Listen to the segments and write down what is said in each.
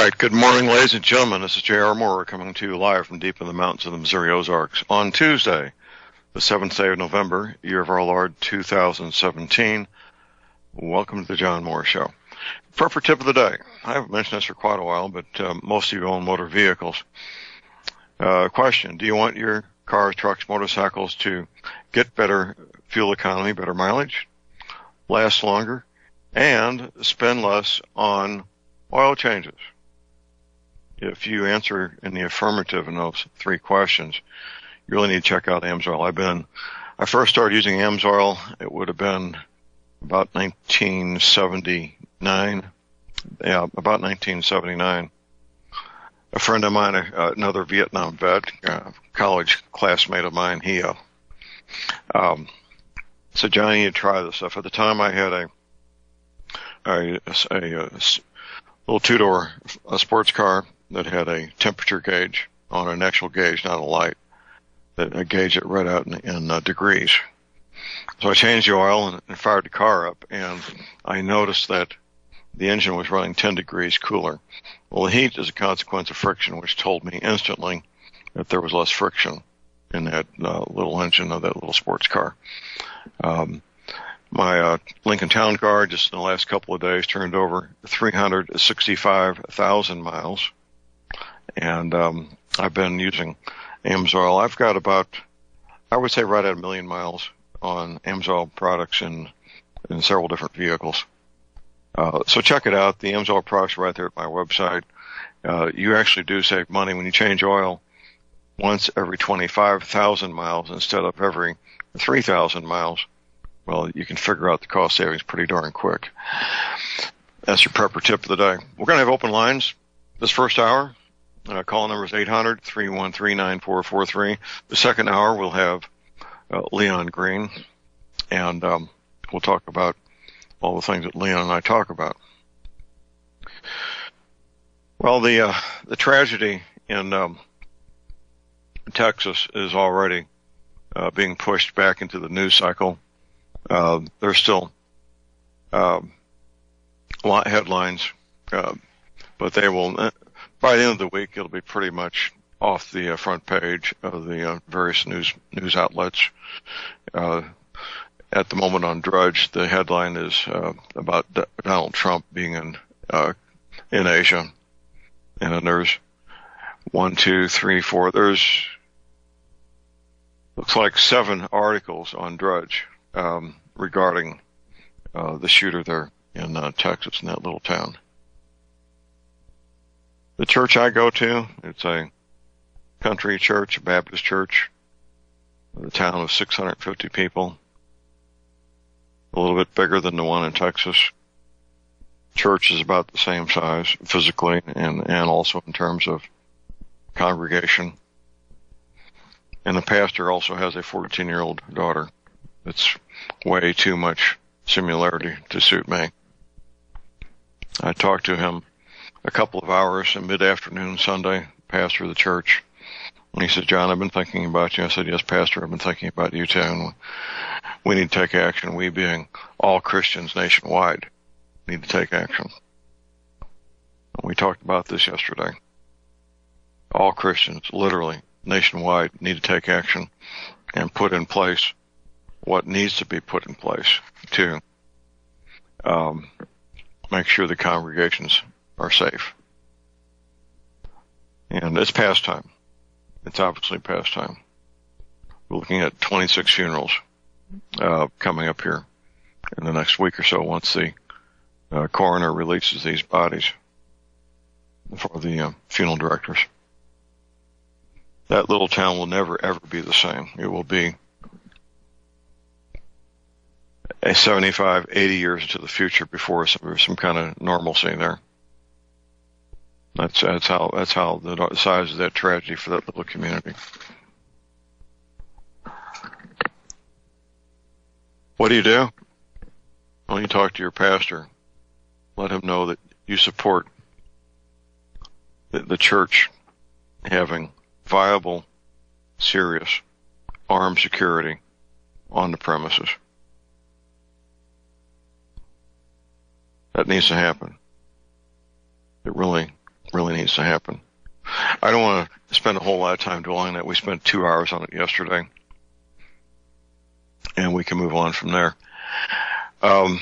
right, good morning, ladies and gentlemen. This is J.R. Moore coming to you live from deep in the mountains of the Missouri Ozarks on Tuesday, the 7th day of November, year of our Lord 2017. Welcome to the John Moore Show. Proper tip of the day. I haven't mentioned this for quite a while, but most of you own motor vehicles. Question, do you want your cars, trucks, motorcycles to get better fuel economy, better mileage, last longer, and spend less on oil changes? If you answer in the affirmative in those three questions, you really need to check out AMSOIL. I first started using AMSOIL, it would have been about 1979. Yeah, about 1979. A friend of mine, another Vietnam vet, college classmate of mine, he said, "Johnny, you need to try this stuff." At the time, I had a little two-door sports car that had a temperature gauge on an actual gauge, not a light, that gauge it right out in degrees. So I changed the oil and fired the car up, and I noticed that the engine was running 10 degrees cooler. Well, the heat is a consequence of friction, which told me instantly that there was less friction in that little engine of that little sports car. My Lincoln Town Car, just in the last couple of days, turned over 365,000 miles. And I've been using AMSOIL. I've got about, I would say, right at 1 million miles on AMSOIL products in several different vehicles. So check it out. The AMSOIL products are right there at my website. You actually do save money when you change oil once every 25,000 miles instead of every 3,000 miles. Well, you can figure out the cost savings pretty darn quick. That's your prepper tip of the day. We're going to have open lines this first hour. Call number is 800-313-9443. The second hour, we'll have Leon Green, and we'll talk about all the things that Leon and I talk about. Well, the tragedy in Texas is already being pushed back into the news cycle. There's still headlines, but they will, by the end of the week, it'll be pretty much off the front page of the various news outlets. At the moment on Drudge, the headline is about Donald Trump being in Asia, and then there's 1, 2, 3, 4. There's looks like 7 articles on Drudge regarding the shooter there in Texas, in that little town. The church I go to, it's a country church, a Baptist church, the town of 650 people, a little bit bigger than the one in Texas. Church is about the same size physically and also in terms of congregation. And the pastor also has a 14-year-old daughter. It's way too much similarity to suit me. I talked to him a couple of hours in mid-afternoon Sunday, pastor of the church. And he said, "John, I've been thinking about you." I said, "Yes, Pastor, I've been thinking about you too. And we need to take action. We being all Christians nationwide need to take action." And we talked about this yesterday. All Christians, literally, nationwide, need to take action and put in place what needs to be put in place to make sure the congregations are safe. And it's past time. It's obviously past time. We're looking at 26 funerals coming up here in the next week or so once the coroner releases these bodies for the funeral directors. That little town will never, ever be the same. It will be 75, 80 years into the future before there's some kind of normalcy there. That's how the size of that tragedy for that little community. What do? Well, you talk to your pastor. Let him know that you support the church having viable, serious armed security on the premises. That needs to happen. It really really needs to happen. I don't want to spend a whole lot of time dwelling on that. We spent 2 hours on it yesterday, and we can move on from there. I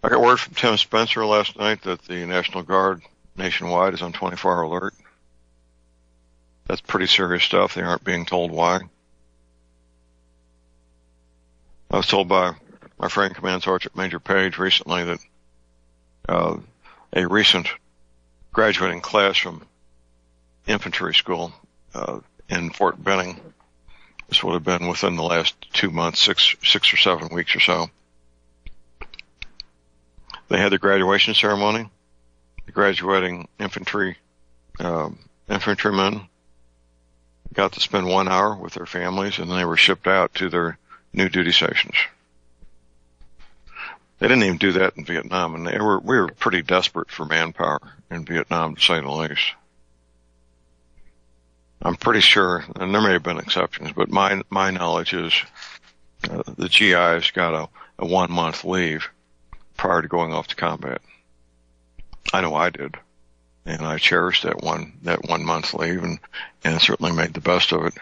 got word from Tim Spencer last night that the National Guard nationwide is on 24-hour alert. That's pretty serious stuff. They aren't being told why. I was told by my friend Command Sergeant Major Page recently that a recent graduating class from infantry school in Fort Benning, this would have been within the last 2 months, six or 7 weeks or so. They had their graduation ceremony. The graduating infantrymen got to spend 1 hour with their families, and then they were shipped out to their new duty stations. They didn't even do that in Vietnam, and we were pretty desperate for manpower in Vietnam, to say the least. I'm pretty sure, and there may have been exceptions, but my knowledge is the GIs got a 1 month leave prior to going off to combat. I know I did, and I cherished that 1 month leave, and certainly made the best of it.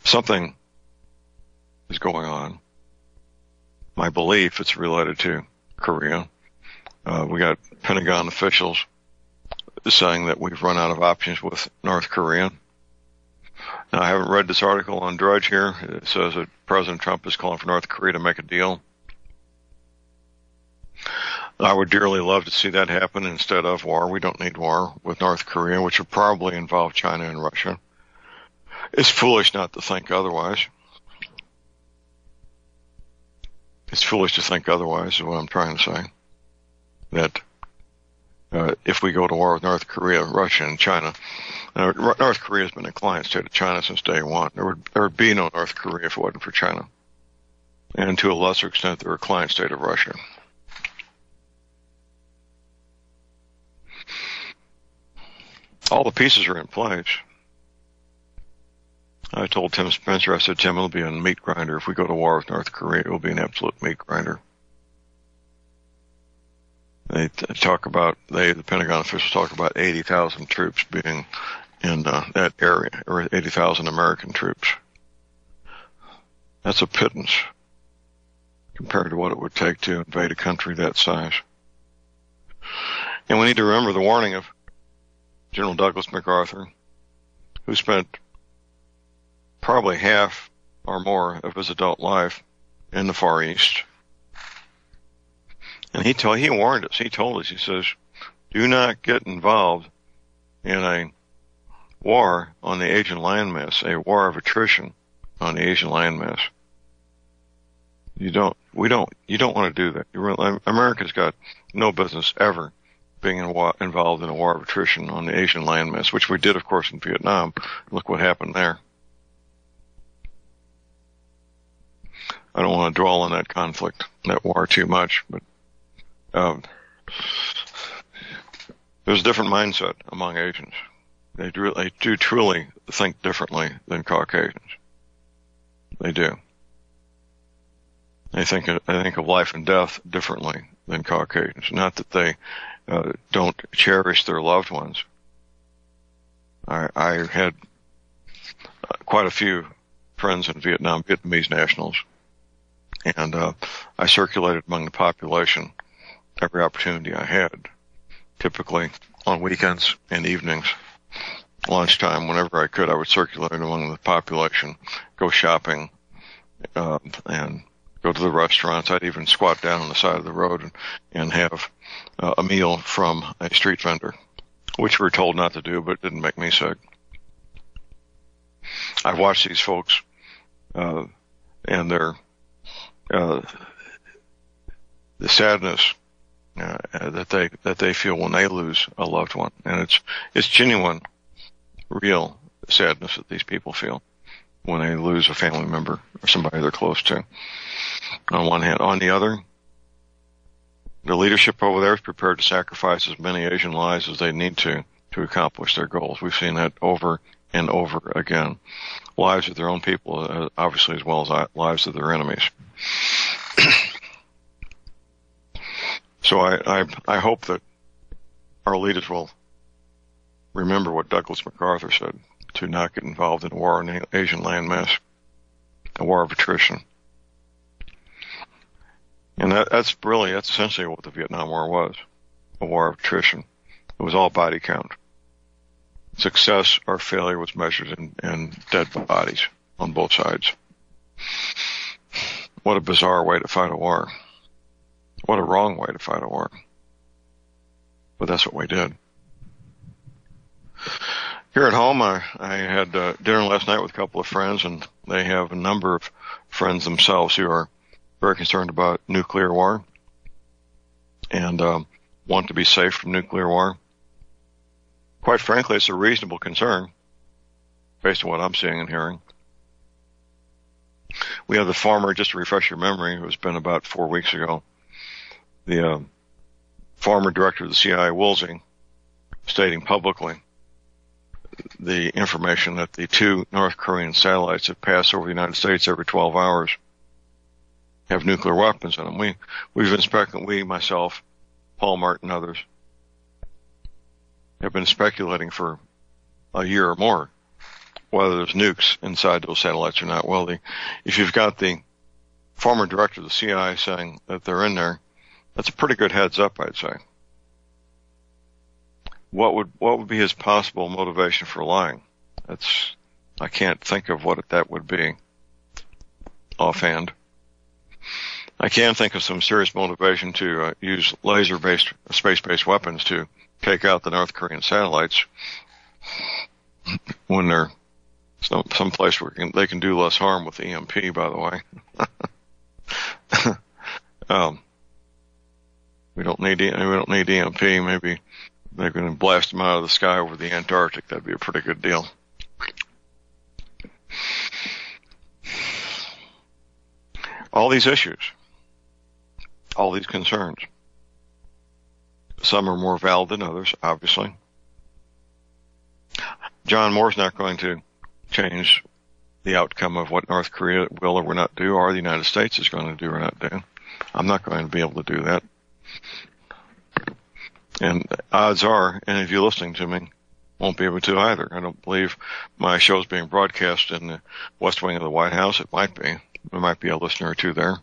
Something is going on. My belief it's related to Korea. We got Pentagon officials saying that we've run out of options with North Korea. Now, I haven't read this article on Drudge here. It says that President Trump is calling for North Korea to make a deal. I would dearly love to see that happen instead of war. We don't need war with North Korea, which would probably involve China and Russia. It's foolish not to think otherwise. It's foolish to think otherwise, is what I'm trying to say. That if we go to war with North Korea, Russia, and China, North Korea has been a client state of China since day one. There would be no North Korea if it wasn't for China. And to a lesser extent, they're a client state of Russia. All the pieces are in place. I told Tim Spencer, I said, Tim, it'll be a meat grinder. If we go to war with North Korea, it will be an absolute meat grinder. The Pentagon officials talk about 80,000 troops being in that area, or 80,000 American troops. That's a pittance compared to what it would take to invade a country that size. And we need to remember the warning of General Douglas MacArthur, who spent probably half or more of his adult life in the Far East. And he warned us. He told us, he says, do not get involved in a war on the Asian landmass, a war of attrition on the Asian landmass. You don't want to do that. America's got no business ever being involved in a war of attrition on the Asian landmass, which we did, of course, in Vietnam. Look what happened there. I don't want to dwell on that conflict, that war too much, but there's a different mindset among Asians. They do truly think differently than Caucasians. They do. They think of life and death differently than Caucasians. Not that they don't cherish their loved ones. I had quite a few friends in Vietnam, Vietnamese nationals, and I circulated among the population every opportunity I had, typically on weekends and evenings, lunchtime, whenever I could. I would circulate among the population, go shopping, and go to the restaurants. I'd even squat down on the side of the road and have a meal from a street vendor, which we were told not to do, but it didn't make me sick. I've watched these folks and their the sadness that they feel when they lose a loved one, and it's genuine, real sadness that these people feel when they lose a family member or somebody they're close to. On one hand, on the other, the leadership over there is prepared to sacrifice as many Asian lives as they need to accomplish their goals. We've seen that over and over again. Lives of their own people, obviously, as well as lives of their enemies. So I hope that our leaders will remember what Douglas MacArthur said, to not get involved in a war in the Asian landmass, a war of attrition. And that's essentially what the Vietnam War was, a war of attrition. It was all body count. Success or failure was measured in dead bodies on both sides. What a bizarre way to fight a war. What a wrong way to fight a war. But that's what we did. Here at home, I had dinner last night with a couple of friends, and they have a number of friends themselves who are very concerned about nuclear war and want to be safe from nuclear war. Quite frankly, it's a reasonable concern based on what I'm seeing and hearing. We have the former, just to refresh your memory, who's been about 4 weeks ago, the former director of the CIA, Woolsey, stating publicly the information that the 2 North Korean satellites that pass over the United States every 12 hours have nuclear weapons in them. We've been speculating, myself, Paul Martin, others, have been speculating for a year or more whether there's nukes inside those satellites or not. Well, if you've got the former director of the CIA saying that they're in there, that's a pretty good heads up, I'd say. What would be his possible motivation for lying? I can't think of what that would be offhand. I can think of some serious motivation to use laser-based, space-based weapons to take out the North Korean satellites when they're some place where they can do less harm with EMP, by the way. We don't need EMP. Maybe they're going to blast them out of the sky over the Antarctic. That'd be a pretty good deal. All these issues, all these concerns, some are more valid than others, obviously. John Moore's not going to change the outcome of what North Korea will or will not do, or the United States is going to do or not do. I'm not going to be able to do that. And odds are, any of you listening to me won't be able to either. I don't believe my show is being broadcast in the West Wing of the White House. It might be. There might be a listener or two there.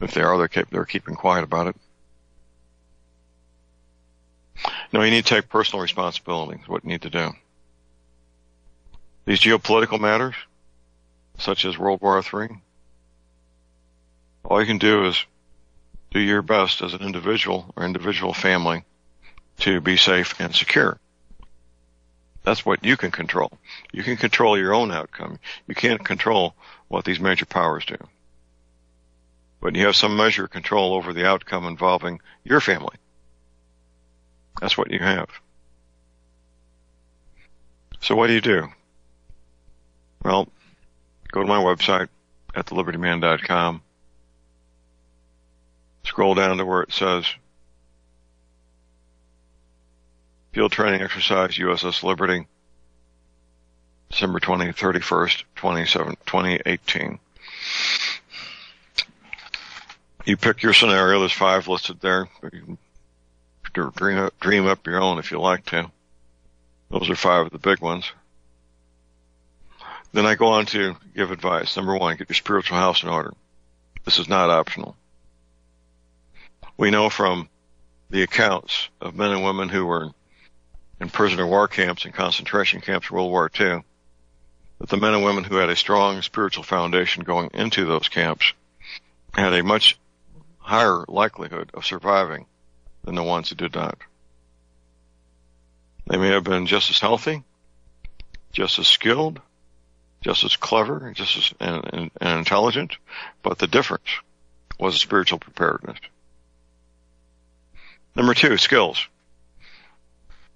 If they are, they're keeping quiet about it. No, you need to take personal responsibility. Is what you need to do. These geopolitical matters, such as World War III, all you can do is do your best as an individual or individual family to be safe and secure. That's what you can control. You can control your own outcome. You can't control what these major powers do. But you have some measure of control over the outcome involving your family. That's what you have. So what do? Well, go to my website at thelibertyman.com. Scroll down to where it says Field Training Exercise USS Liberty, December 31st, 2018. You pick your scenario. There's 5 listed there. You can dream up your own if you like to. Those are 5 of the big ones. Then I go on to give advice. Number 1, get your spiritual house in order. This is not optional. We know from the accounts of men and women who were in prisoner war camps and concentration camps in World War II, that the men and women who had a strong spiritual foundation going into those camps had a much higher likelihood of surviving than the ones who did not. They may have been just as healthy, just as skilled, just as clever, just as and intelligent, but the difference was spiritual preparedness. Number 2, skills.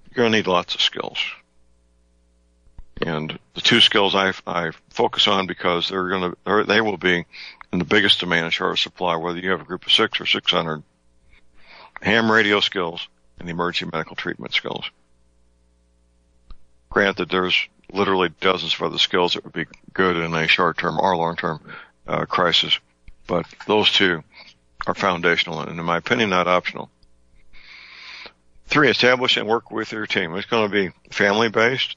You're going to need lots of skills. And the 2 skills I focus on because they will be in the biggest demand in short supply, whether you have a group of 6 or 600. Ham radio skills and the emergency medical treatment skills. Granted, there's literally dozens of other skills that would be good in a short-term or long-term crisis, but those 2 are foundational and, in my opinion, not optional. 3, establish and work with your team. It's going to be family-based,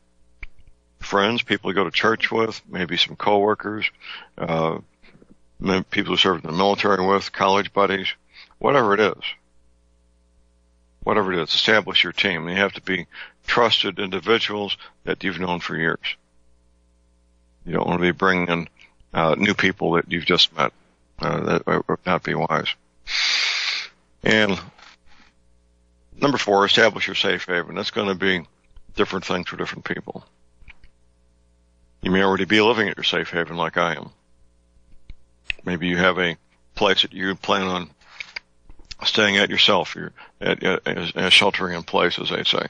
friends, people you go to church with, maybe some coworkers, people who served in the military with, college buddies, whatever it is. Whatever it is, establish your team. You have to be trusted individuals that you've known for years. You don't want to be bringing in new people that you've just met. That would not be wise. And number 4, establish your safe haven. That's going to be different things for different people. You may already be living at your safe haven like I am. Maybe you have a place that you plan on staying at yourself. You're at sheltering in place, as they say,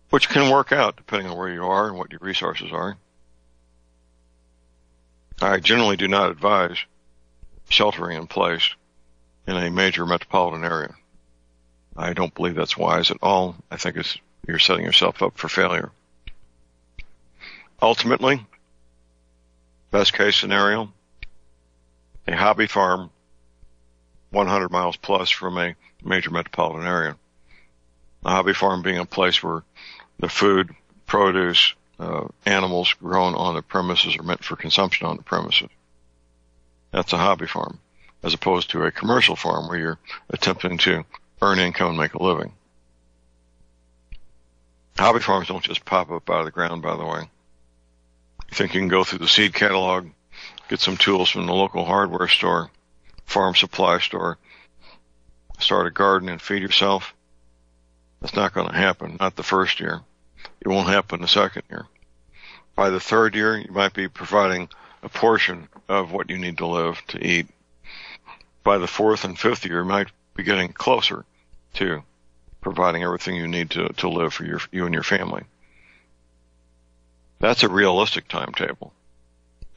which can work out depending on where you are and what your resources are. I generally do not advise sheltering in place in a major metropolitan area. I don't believe that's wise at all. I think you're setting yourself up for failure. Ultimately, best case scenario, a hobby farm 100 miles plus from a major metropolitan area. A hobby farm being a place where the food, produce, animals grown on the premises are meant for consumption on the premises. That's a hobby farm, as opposed to a commercial farm where you're attempting to earn income and make a living. Hobby farms don't just pop up out of the ground, by the way. You think you can go through the seed catalog, get some tools from the local hardware store, farm supply store, start a garden and feed yourself? That's not going to happen, not the first year. It won't happen the second year. By the third year, you might be providing a portion of what you need to live, to eat. By the 4th and 5th year, you might be getting closer to providing everything you need to live for you and your family. That's a realistic timetable,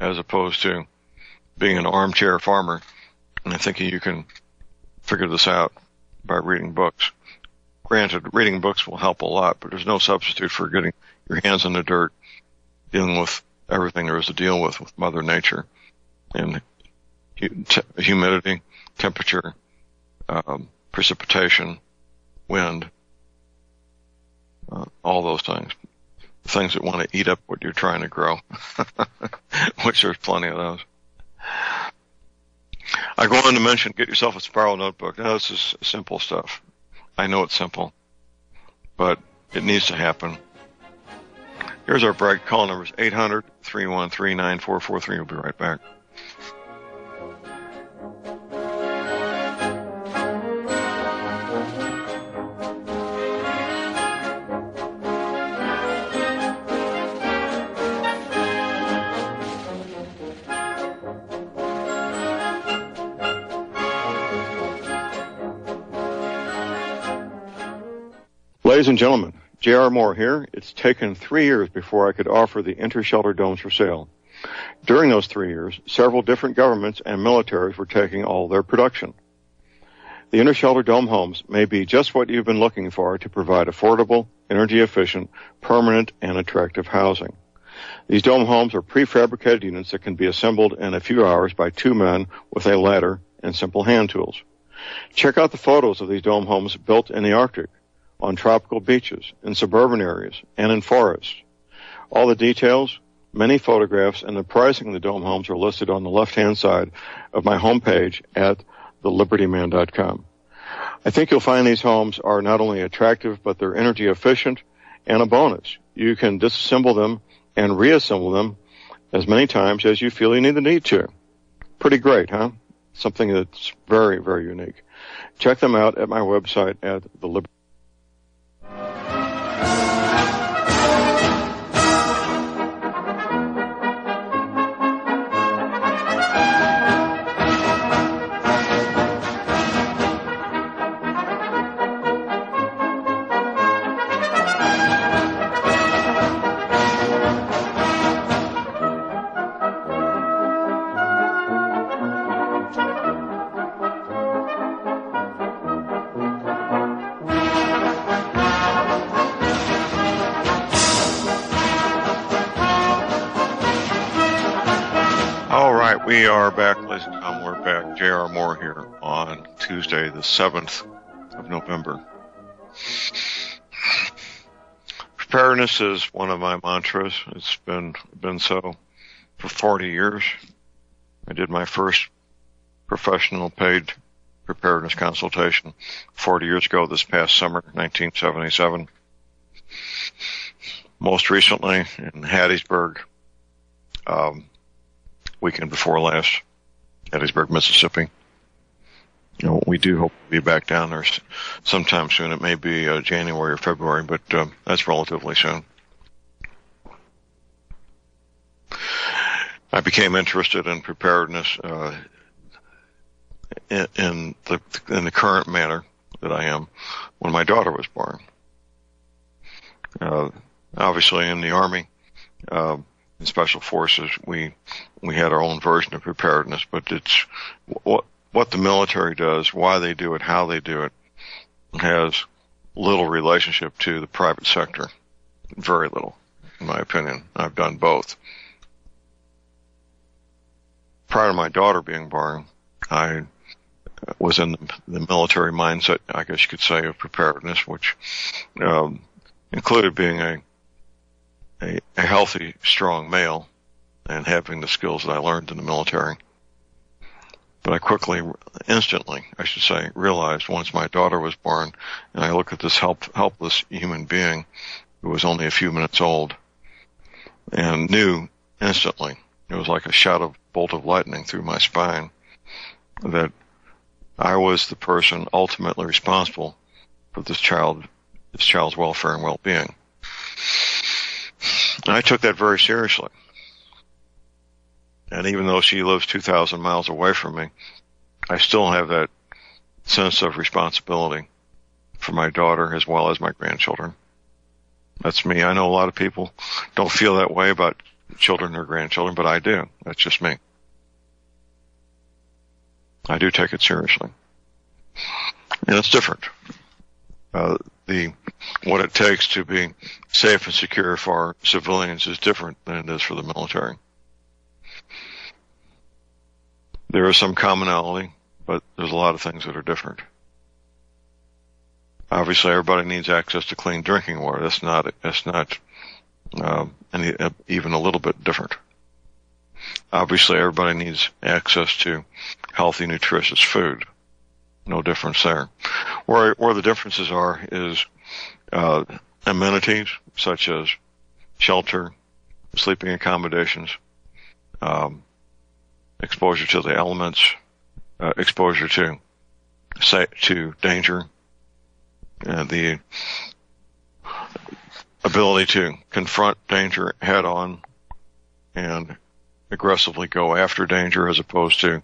as opposed to being an armchair farmer and thinking you can figure this out by reading books. Granted, reading books will help a lot, but there's no substitute for getting your hands in the dirt, dealing with everything there is to deal with Mother Nature, and humidity, temperature, precipitation, wind, all those things. Things that want to eat up what you're trying to grow, which there's plenty of those. I go on to mention, get yourself a spiral notebook. Now, this is simple stuff. I know it's simple, but it needs to happen. Here's our break. Call numbers 800-313-9443. We'll be right back. Ladies and gentlemen, J.R. Moore here. It's taken 3 years before I could offer the inter-shelter domes for sale. During those 3 years, several different governments and militaries were taking all their production. The inter-shelter dome homes may be just what you've been looking for to provide affordable, energy-efficient, permanent, and attractive housing. These dome homes are prefabricated units that can be assembled in a few hours by 2 men with a ladder and simple hand tools. Check out the photos of these dome homes built in the Arctic, on tropical beaches, in suburban areas, and in forests. All the details, many photographs, and the pricing of the dome homes are listed on the left-hand side of my homepage at thelibertyman.com. I think you'll find these homes are not only attractive, but they're energy efficient, and a bonus. You can disassemble them and reassemble them as many times as you feel you need to. Pretty great, huh? Something that's very, very unique. Check them out at my website at theliberty. We are back, ladies and gentlemen. We're back. J.R. Moore here on Tuesday, the 7th of November. Preparedness is one of my mantras. It's been so for 40 years. I did my first professional paid preparedness consultation 40 years ago this past summer, 1977. Most recently in Hattiesburg, weekend before last, Hattiesburg, Mississippi. We do hope to be back down there sometime soon. It may be January or February, but that's relatively soon. I became interested in preparedness in the current manner that I am when my daughter was born. Obviously, in the Army, in Special Forces, we had our own version of preparedness, but it's what the military does, why they do it, how they do it, has little relationship to the private sector. Very little, in my opinion. I've done both. Prior to my daughter being born, I was in the military mindset, I guess you could say, of preparedness, which included being a healthy, strong male and having the skills that I learned in the military. But I instantly, realized once my daughter was born, and I looked at this helpless human being who was only a few minutes old, and knew instantly, it was like a bolt of lightning through my spine, that I was the person ultimately responsible for this child's welfare and well-being. And I took that very seriously. And even though she lives 2,000 miles away from me, I still have that sense of responsibility for my daughter as well as my grandchildren. That's me. I know a lot of people don't feel that way about children or grandchildren, but I do. That's just me. I do take it seriously. And it's different. What it takes to be safe and secure for civilians is different than it is for the military. There is some commonality, but there's a lot of things that are different. Obviously, everybody needs access to clean drinking water. That's not even a little bit different. Obviously, everybody needs access to healthy, nutritious food. No difference there. Where the differences are is amenities such as shelter, sleeping accommodations, exposure to the elements, exposure to danger, the ability to confront danger head on and aggressively go after danger as opposed to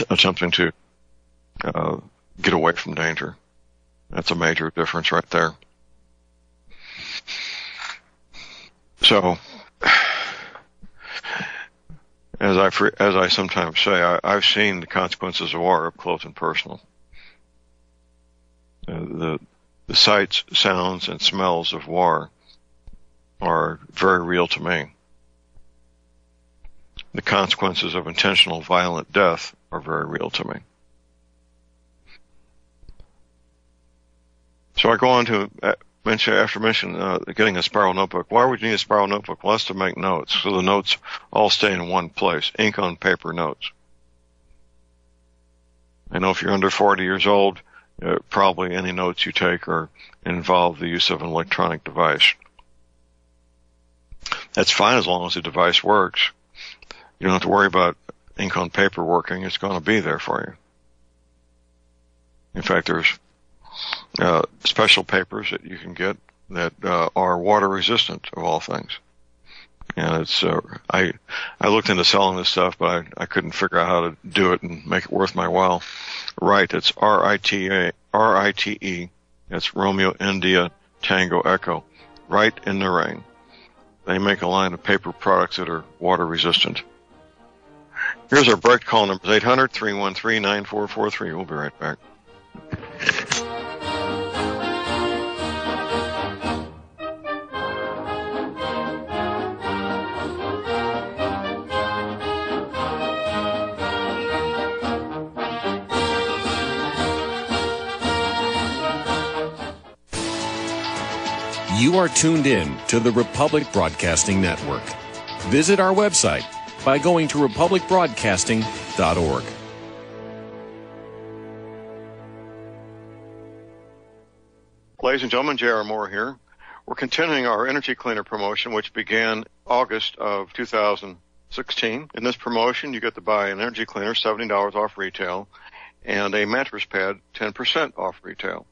attempting to get away from danger. That's a major difference right there. So, as I sometimes say, I've seen the consequences of war up close and personal. The sights, sounds, and smells of war are very real to me. The consequences of intentional violent death are very real to me. So I go on to mention getting a spiral notebook. Why would you need a spiral notebook? Well, that's to make notes, so the notes all stay in one place. Ink on paper notes. I know if you're under 40 years old, probably any notes you take involve the use of an electronic device. That's fine as long as the device works. You don't have to worry about ink on paper working. It's going to be there for you. In fact, there's special papers that you can get that are water resistant, of all things. And it's I looked into selling this stuff, but I couldn't figure out how to do it and make it worth my while. Right, it's RITE. That's Romeo India Tango Echo. Right in the Rain. They make a line of paper products that are water resistant. Here's our break call numbers: 800-313-9443. We'll be right back. You are tuned in to the Republic Broadcasting Network. Visit our website by going to republicbroadcasting.org. Ladies and gentlemen, J.R. Moore here. We're continuing our energy cleaner promotion, which began August of 2016. In this promotion, you get to buy an energy cleaner, $70 off retail, and a mattress pad, 10% off retail.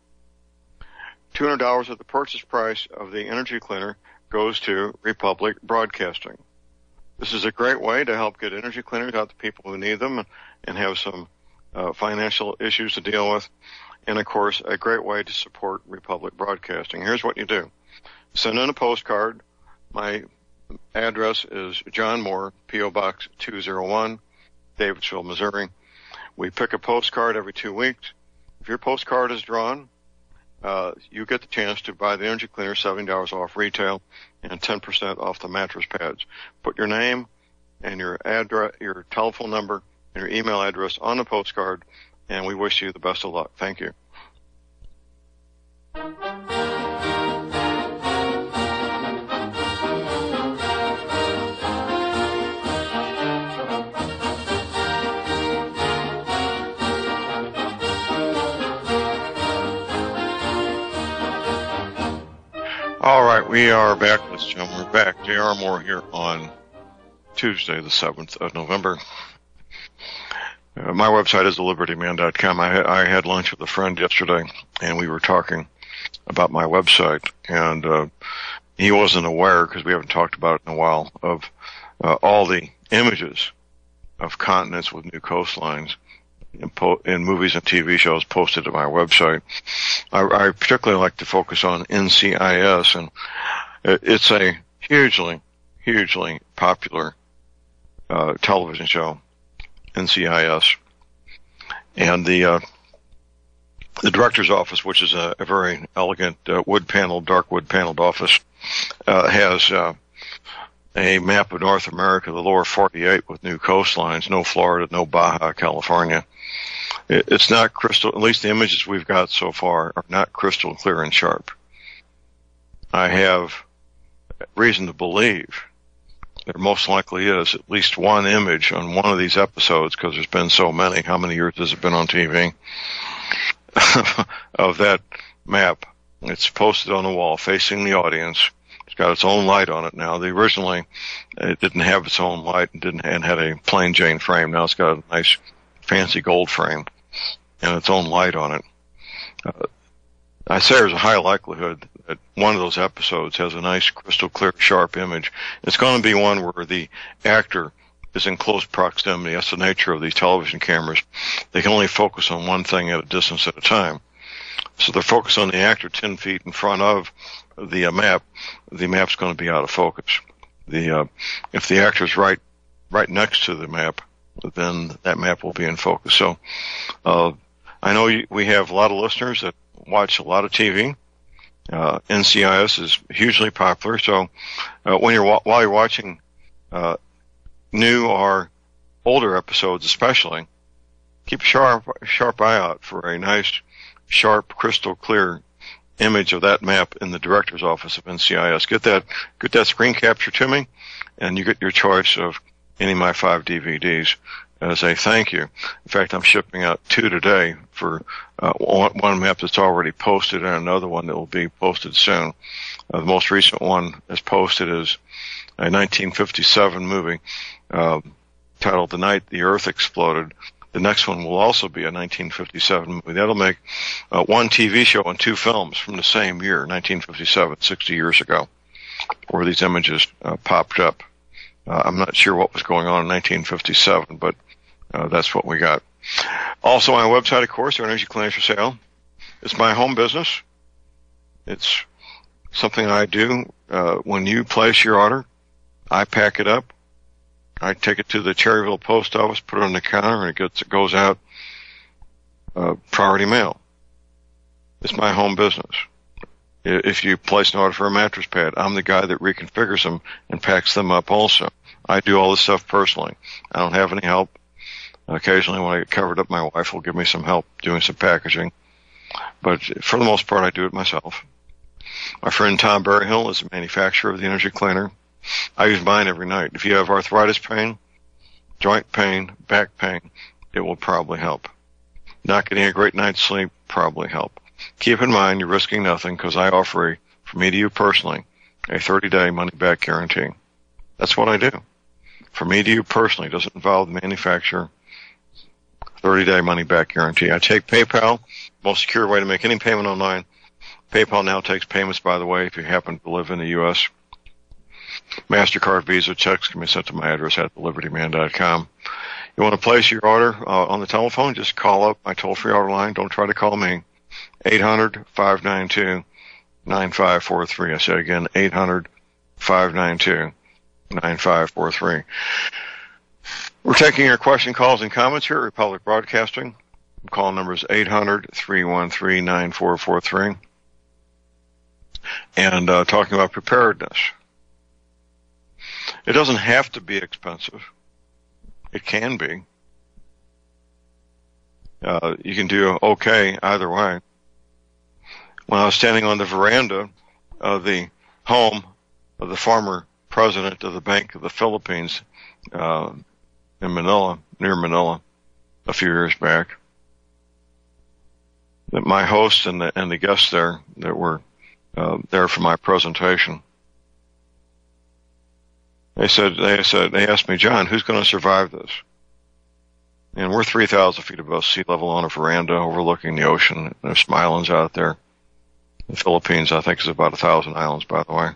$200 of the purchase price of the energy cleaner goes to Republic Broadcasting. This is a great way to help get energy cleaners out to people who need them and have some financial issues to deal with. And, of course, a great way to support Republic Broadcasting. Here's what you do. Send in a postcard. My address is John Moore, P.O. Box 201, Davidsville, Missouri. We pick a postcard every 2 weeks. If your postcard is drawn, you get the chance to buy the energy cleaner, $70 off retail, and 10% off the mattress pads. Put your name and your address, your telephone number, and your email address on the postcard, and we wish you the best of luck. Thank you. All right, we are back, ladies and gentlemen. We're back. J.R. Moore here on Tuesday, the 7th of November. My website is thelibertyman.com. I had lunch with a friend yesterday, and we were talking about my website, and he wasn't aware, because we haven't talked about it in a while, of all the images of continents with new coastlines in movies and TV shows posted to my website. I particularly like to focus on NCIS, and it's a hugely popular television show, NCIS. And the director's office, which is a very elegant dark wood paneled office, has a map of North America, the lower 48 with new coastlines, no Florida, no Baja California. It's not crystal, at least the images we've got so far are not crystal clear and sharp. I have reason to believe there most likely is at least one image on one of these episodes, because there's been so many. How many years has it been on TV? Of that map. It's posted on the wall facing the audience. It's got its own light on it now. Originally, it didn't have its own light and had a plain Jane frame. Now it's got a nice fancy gold frame and its own light on it. I say there's a high likelihood that one of those episodes has a nice crystal clear, sharp image. It's going to be one where the actor is in close proximity. That's the nature of these television cameras. They can only focus on one thing at a distance at a time. So they're focused on the actor 10 feet in front of the map. The map's going to be out of focus. If the actor's right next to the map, then that map will be in focus. So I know we have a lot of listeners that watch a lot of TV. NCIS is hugely popular. So while you're watching new or older episodes, especially, keep a sharp eye out for a nice, sharp, crystal clear image of that map in the director's office of NCIS. Get that screen capture to me, and you get your choice of any of my 5 DVDs as a thank you. In fact, I'm shipping out 2 today for one map that's already posted and another one that will be posted soon. The most recent one that's posted is a 1957 movie titled The Night the Earth Exploded. The next one will also be a 1957 movie. That'll make one TV show and 2 films from the same year, 1957, 60 years ago, where these images popped up. I'm not sure what was going on in 1957, but that's what we got. Also on my website, of course, our energy cleaners for sale. It's my home business. It's something I do. When you place your order, I pack it up. I take it to the Cherryville post office, put it on the counter, and it goes out priority mail. It's my home business. If you place an order for a mattress pad, I'm the guy that reconfigures them and packs them up also. I do all this stuff personally. I don't have any help. Occasionally when I get covered up, my wife will give me some help doing some packaging. But for the most part, I do it myself. My friend Tom Berryhill is a manufacturer of the energy cleaner. I use mine every night. If you have arthritis pain, joint pain, back pain, it will probably help. Not getting a great night's sleep, probably help. Keep in mind you're risking nothing because I offer, for me to you personally, a 30-day money-back guarantee. That's what I do. For me to you personally, it doesn't involve the manufacturer. 30-day money-back guarantee. I take PayPal, most secure way to make any payment online. PayPal now takes payments, by the way, if you happen to live in the U.S. MasterCard, Visa, checks can be sent to my address at thelibertyman.com. You want to place your order on the telephone, just call up my toll-free order line. Don't try to call me. 800-592-9543. I say again, 800-592-9543. We're taking your question, calls, and comments here at Republic Broadcasting. Call number is 800-313-9443. And talking about preparedness. It doesn't have to be expensive. It can be. You can do okay either way. When I was standing on the veranda of the home of the former president of the Bank of the Philippines in Manila, near Manila, a few years back, that my host and the guests there that were there for my presentation, they asked me, John, who's going to survive this? And we're 3,000 feet above sea level on a veranda overlooking the ocean. There's some islands out there. The Philippines, I think, is about 1,000 islands, by the way.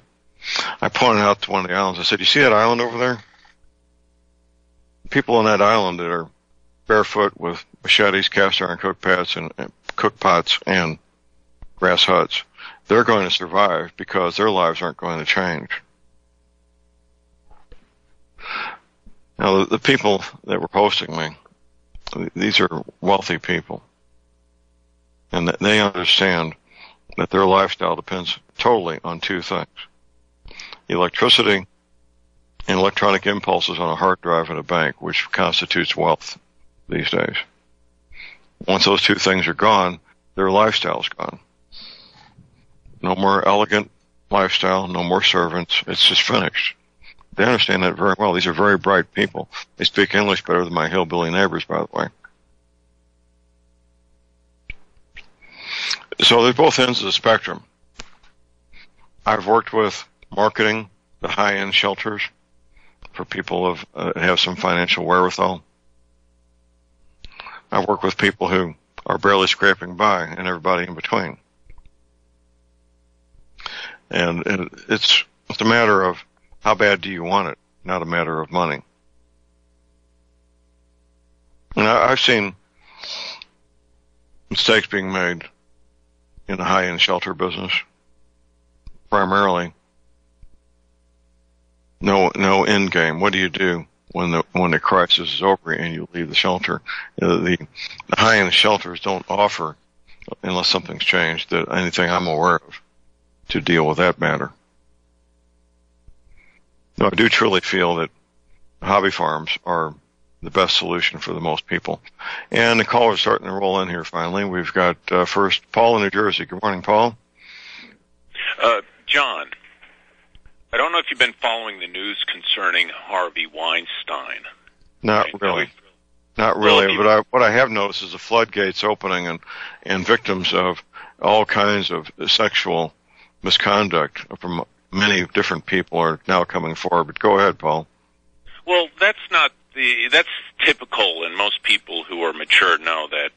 I pointed out to one of the islands. I said, you see that island over there? People on that island that are barefoot with machetes, cast iron cook pots, and grass huts, they're going to survive because their lives aren't going to change. Now, the people that were hosting me, these are wealthy people, and they understand that their lifestyle depends totally on two things: electricity and electronic impulses on a hard drive in a bank, which constitutes wealth these days. Once those two things are gone, their lifestyle's gone. No more elegant lifestyle, no more servants. It's just finished. They understand that very well. These are very bright people. They speak English better than my hillbilly neighbors, by the way. So they're both ends of the spectrum. I've worked with marketing the high-end shelters for people who have some financial wherewithal. I've worked with people who are barely scraping by and everybody in between. And it's a matter of how bad do you want it, not a matter of money. And I've seen mistakes being made in the high-end shelter business. Primarily, no end game. What do you do when the crisis is over and you leave the shelter? The high-end shelters don't offer, unless something's changed, anything I'm aware of to deal with that matter. No, I do truly feel that hobby farms are the best solution for the most people. And the callers are starting to roll in here finally. We've got first Paul in New Jersey. Good morning, Paul. John, I don't know if you've been following the news concerning Harvey Weinstein. Not really. But what I have noticed is the floodgates opening and victims of all kinds of sexual misconduct from many different people are now coming forward. But go ahead, Paul. Well, that's typical, and most people who are mature know that,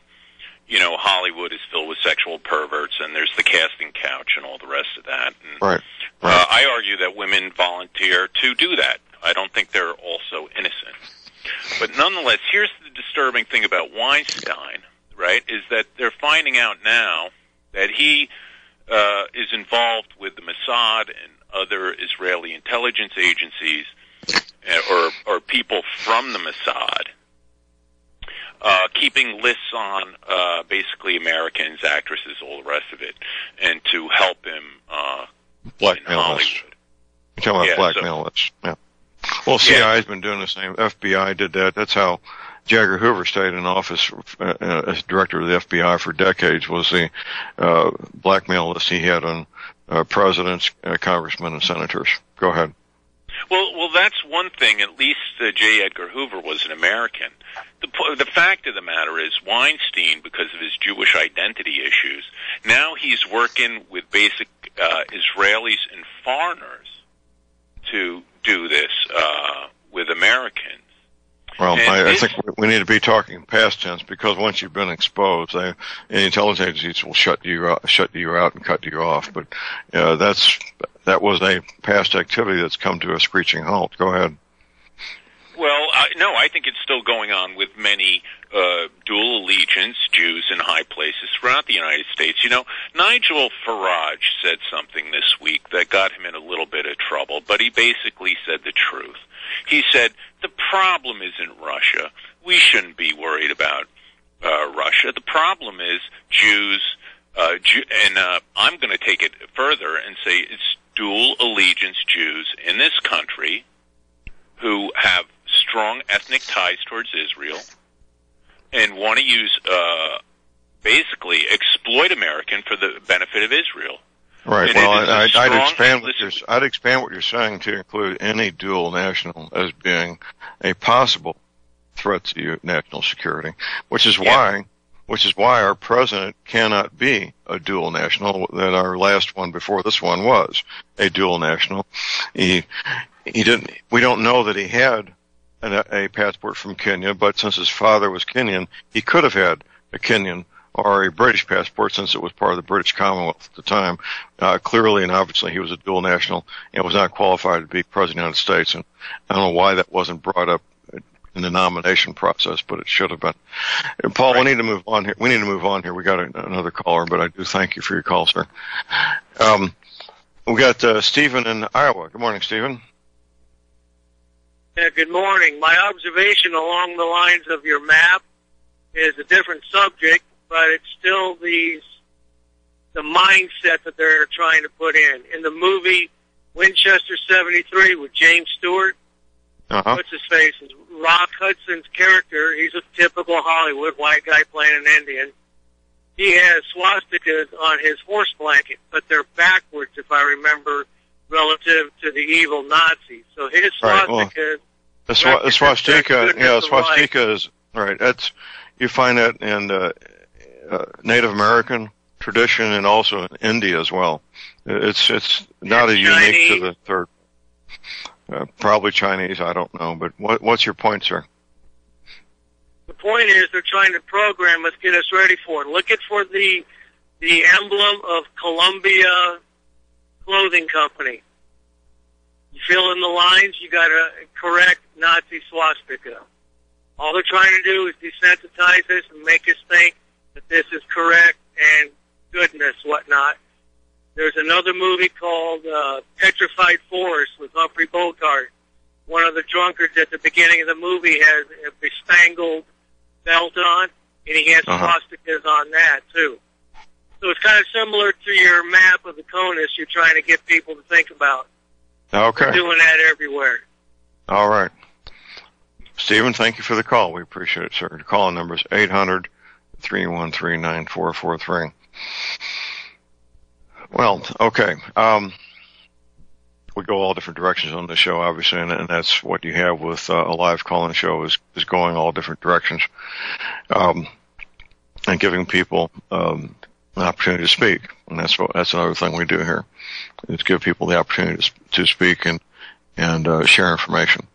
Hollywood is filled with sexual perverts, and there's the casting couch and all the rest of that. And, right. I argue that women volunteer to do that. I don't think they're also innocent. But nonetheless, here's the disturbing thing about Weinstein, right, is that they're finding out now that he is involved with the Mossad and other Israeli intelligence agencies or people from the Mossad, keeping lists on basically Americans, actresses, all the rest of it, and to help him blackmail lists. You're talking about blackmail lists. Yeah. Well, CIA's been doing the same. FBI did that. That's how J. Edgar Hoover stayed in office as director of the FBI for decades, was the blackmail list he had on presidents, congressmen, and senators. Go ahead. Well, that's one thing. At least J. Edgar Hoover was an American. The fact of the matter is Weinstein, because of his Jewish identity issues, now he's working with basic Israelis and foreigners to do this with Americans. Well, I think we need to be talking past tense, because once you've been exposed, the intelligence agencies will shut you out and cut you off. But that was a past activity that's come to a screeching halt. Go ahead. Well, no, I think it's still going on with many dual allegiance Jews in high places throughout the United States. You know, Nigel Farage said something this week that got him in a little bit of trouble, but he basically said the truth. He said, the problem isn't Russia. We shouldn't be worried about Russia. The problem is Jews, and I'm going to take it further and say it's dual allegiance Jews in this country who have strong ethnic ties towards Israel and want to use, basically exploit American for the benefit of Israel. Right. And well, I'd expand what you're saying to include any dual national as being a possible threat to national security, which is why our president cannot be a dual national. That our last one before this one was a dual national. He didn't. We don't know that he had a passport from Kenya, but since his father was Kenyan, he could have had a Kenyan or a British passport, since it was part of the British Commonwealth at the time. Clearly and obviously he was a dual national and was not qualified to be president of the United States. And I don't know why that wasn't brought up in the nomination process, but it should have been. And Paul, we need to move on here. We got another caller, but I do thank you for your call, sir. We got Stephen in Iowa. Good morning, Stephen. Yeah, good morning. My observation along the lines of your map is a different subject, but it's still the mindset that they're trying to put in. In the movie Winchester 73 with James Stewart, what's his face? Rock Hudson's character, he's a typical Hollywood white guy playing an Indian. He has swastikas on his horse blanket, but they're backwards, if I remember, relative to the evil Nazis. So his swastikas... The swastika is... Right, you find that in Native American tradition and also in India as well. It's not as unique to the third. Probably Chinese, I don't know. But what's your point, sir? The point is they're trying to program us, get us ready for it. Look for the emblem of Columbia Clothing Company. You fill in the lines, you got a correct Nazi swastika. All they're trying to do is desensitize us and make us think that this is correct and goodness, whatnot. There's another movie called Petrified Forest with Humphrey Bogart. One of the drunkards at the beginning of the movie has a bespangled belt on, and he has swastikas on that, too. So it's kind of similar to your map of the CONUS you're trying to get people to think about. Okay. We're doing that everywhere. All right. Stephen, thank you for the call. We appreciate it, sir. The call number is 800-313-9443. Well, okay. We go all different directions on this show, obviously, and that's what you have with a live call-in show is going all different directions, and giving people an opportunity to speak. And that's another thing we do here, is give people the opportunity to speak and share information.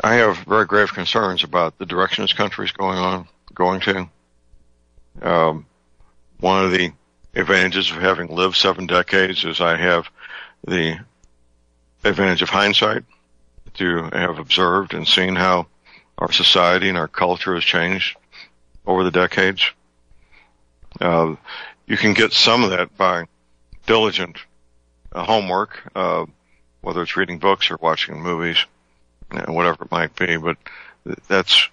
I have very grave concerns about the direction this country is going to. One of the advantages of having lived 7 decades is I have the advantage of hindsight to have observed and seen how our society and our culture has changed over the decades. You can get some of that by diligent homework, whether it's reading books or watching movies, whatever it might be, but that's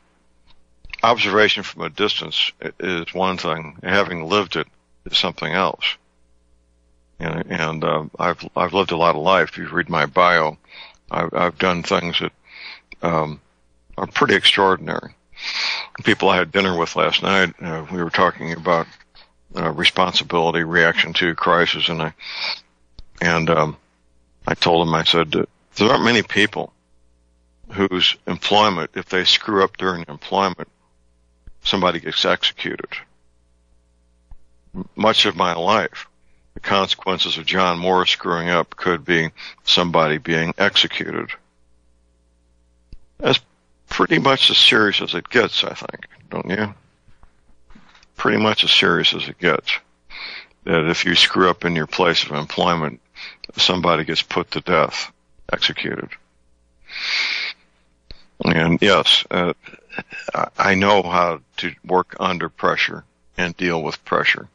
observation from a distance is one thing. Having lived it is something else. And I've lived a lot of life. If you read my bio, I've done things that are pretty extraordinary. People I had dinner with last night, we were talking about responsibility, reaction to crisis, and I told him, I said, there aren't many people whose employment, if they screw up during employment, somebody gets executed. Much of my life, the consequences of John Moore screwing up could be somebody being executed. That's pretty much as serious as it gets, I think, don't you? Pretty much as serious as it gets. That if you screw up in your place of employment, somebody gets put to death, executed. And yes, I know how to work under pressure and deal with pressure.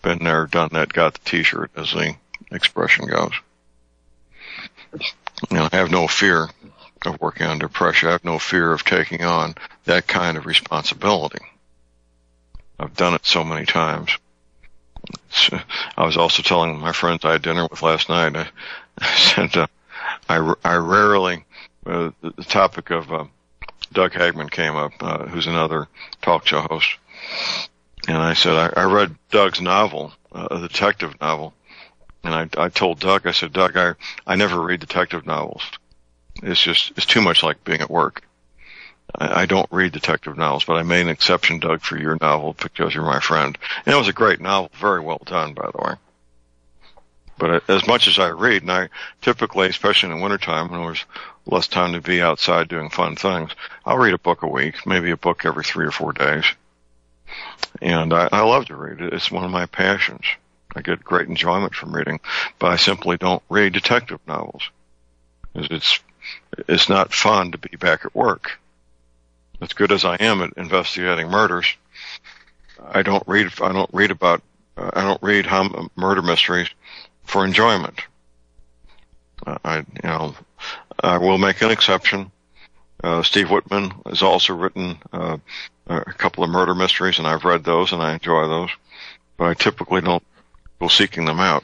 Been there, done that, got the t-shirt, as the expression goes. I have no fear of working under pressure. I have no fear of taking on that kind of responsibility. I've done it so many times. I was also telling my friends I had dinner with last night, I said, I rarely, the topic of Doug Hagman came up, who's another talk show host. And I said, I read Doug's novel, a detective novel. And I told Doug, I said, Doug, I never read detective novels. It's too much like being at work. I don't read detective novels, but I made an exception, Doug, for your novel because you're my friend. And it was a great novel, very well done, by the way. But as much as I read, and I typically, especially in the wintertime when there's less time to be outside doing fun things, I'll read a book a week, maybe a book every 3 or 4 days. And I love to read. It's one of my passions. I get great enjoyment from reading, but I simply don't read detective novels. It's not fun to be back at work. As good as I am at investigating murders, I don't read murder mysteries for enjoyment. I will make an exception. Steve Whitman has also written a couple of murder mysteries, and I've read those and I enjoy those, but I typically don't go seeking them out.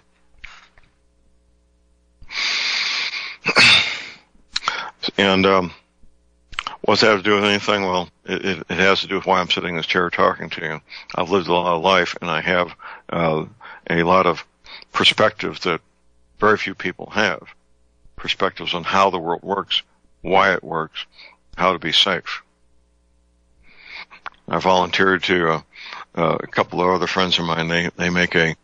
And what's that have to do with anything? Well, it has to do with why I'm sitting in this chair talking to you. I've lived a lot of life, and I have a lot of perspectives that very few people have. Perspectives on how the world works, why it works, how to be safe. I volunteered to a couple of other friends of mine. They make a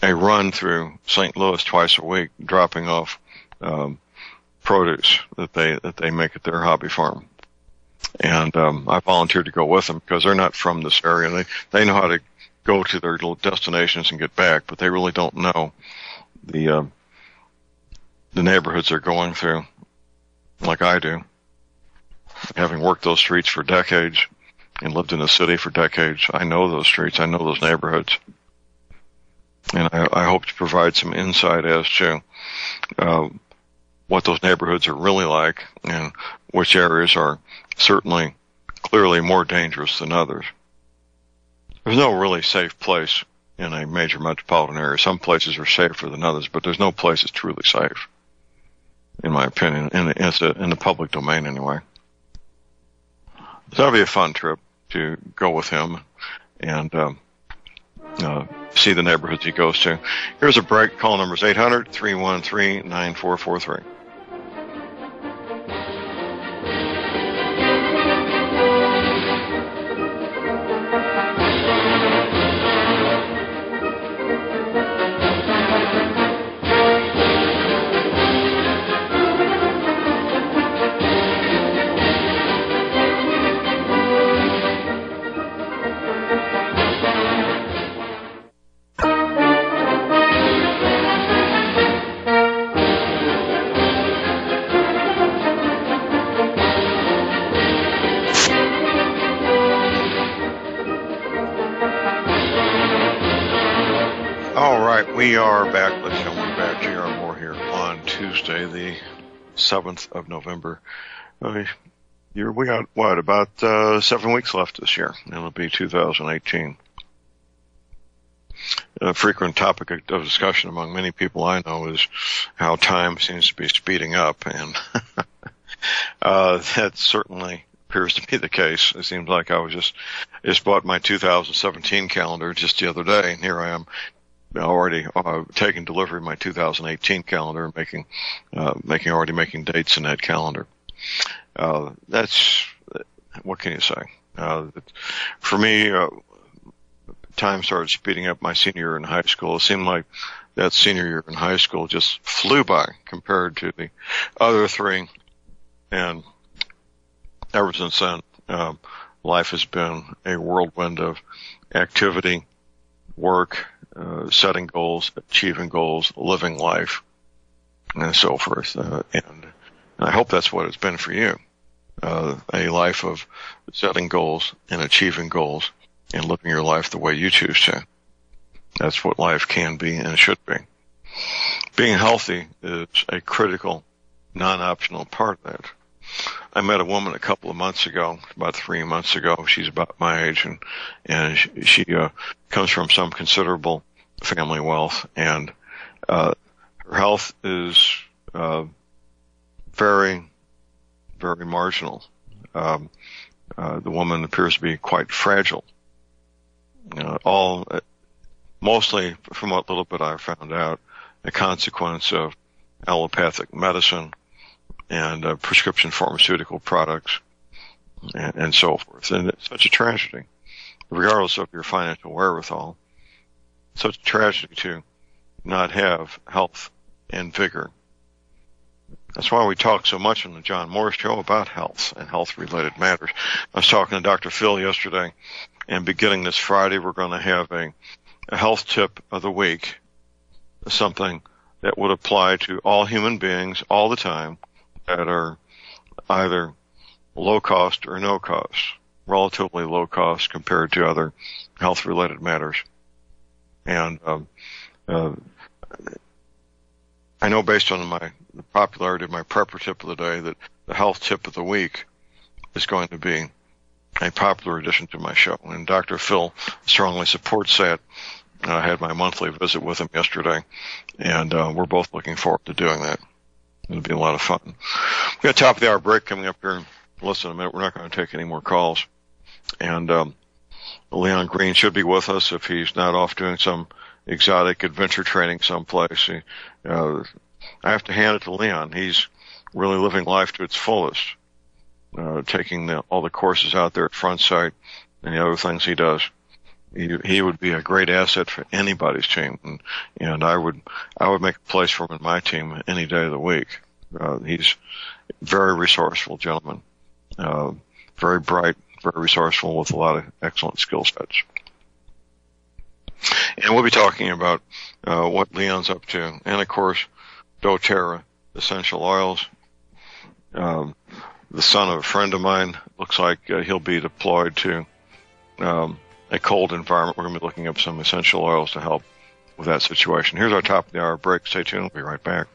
run through St. Louis twice a week, dropping off produce that they make at their hobby farm. And I volunteered to go with them because they're not from this area. They know how to go to their little destinations and get back, but they really don't know the neighborhoods they're going through like I do. Having worked those streets for decades and lived in the city for decades, I know those streets, I know those neighborhoods. And I hope to provide some insight as to what those neighborhoods are really like and which areas are certainly clearly more dangerous than others. There's no really safe place in a major metropolitan area. Some places are safer than others, but there's no place that's truly safe, in my opinion, in the public domain anyway. So that'll be a fun trip to go with him and see the neighborhoods he goes to. Here's a break. Call numbers 800-313-9443. We are back. Let's go back. J.R. Moore here on Tuesday, the 7th of November. We got, about 7 weeks left this year. It'll be 2018. A frequent topic of discussion among many people I know is how time seems to be speeding up, and that's certainly appears to be the case. It seems like I just bought my 2017 calendar just the other day, and here I am already taking delivery of my 2018 calendar, already making dates in that calendar. That's, what can you say? For me, time started speeding up my senior year in high school. It seemed like that senior year in high school just flew by compared to the other three. And ever since then, life has been a whirlwind of activity, work, setting goals, achieving goals, living life, and so forth. And I hope that's what it's been for you. A life of setting goals and achieving goals and living your life the way you choose to. That's what life can be and should be. Being healthy is a critical, non-optional part of that. I met a woman a couple of months ago, about 3 months ago. She's about my age, and she comes from some considerable family wealth, and her health is very, very marginal. The woman appears to be quite fragile. Mostly, from what little bit I found out, a consequence of allopathic medicine and prescription pharmaceutical products and so forth. And it's such a tragedy, regardless of your financial wherewithal. Such a tragedy to not have health and vigor. That's why we talk so much on the John Moore Show about health and health-related matters. I was talking to Dr. Phil yesterday, and beginning this Friday, we're going to have a health tip of the week, something that would apply to all human beings all the time that are either low cost or no cost, relatively low cost compared to other health-related matters. And I know based on the popularity of my prepper tip of the day that the health tip of the week is going to be a popular addition to my show. And Dr. Phil strongly supports that. I had my monthly visit with him yesterday, and we're both looking forward to doing that. It'll be a lot of fun. We've got a top of the hour break coming up here in less than a minute. We're not going to take any more calls. And Leon Green should be with us if he's not off doing some exotic adventure training someplace. I have to hand it to Leon. He's really living life to its fullest, taking all the courses out there at Front Sight and the other things he does. He would be a great asset for anybody's team, and I would make a place for him in my team any day of the week. He's a very resourceful gentleman, very bright, very resourceful with a lot of excellent skill sets. And we'll be talking about what Leon's up to, and of course, doTERRA essential oils. The son of a friend of mine looks like he'll be deployed to a cold environment. We're going to be looking up some essential oils to help with that situation. Here's our top of the hour break. Stay tuned. We'll be right back.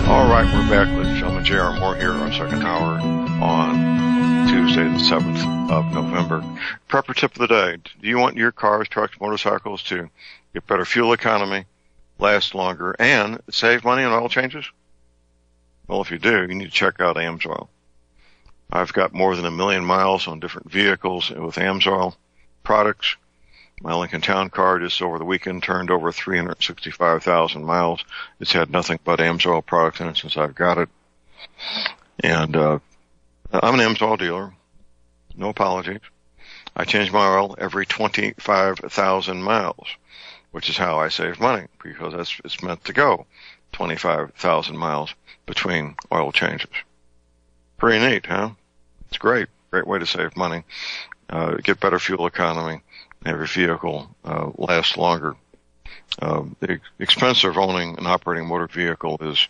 All right, we're back, ladies and gentlemen. J.R. Moore here, our second hour on Tuesday, the 7th of November. Prepper tip of the day. Do you want your cars, trucks, motorcycles to get better fuel economy, last longer, and save money on oil changes? Well, if you do, you need to check out AMSOIL. I've got more than 1 million miles on different vehicles with AMSOIL products. My Lincoln Town car just over the weekend turned over 365,000 miles. It's had nothing but AMSOIL products in it since I've got it. And I'm an AMSOIL dealer. No apologies. I change my oil every 25,000 miles, which is how I save money, because it's meant to go 25,000 miles between oil changes. Pretty neat, huh? It's great. Great way to save money. Get better fuel economy. Have your vehicle last longer. The expense of owning an operating motor vehicle is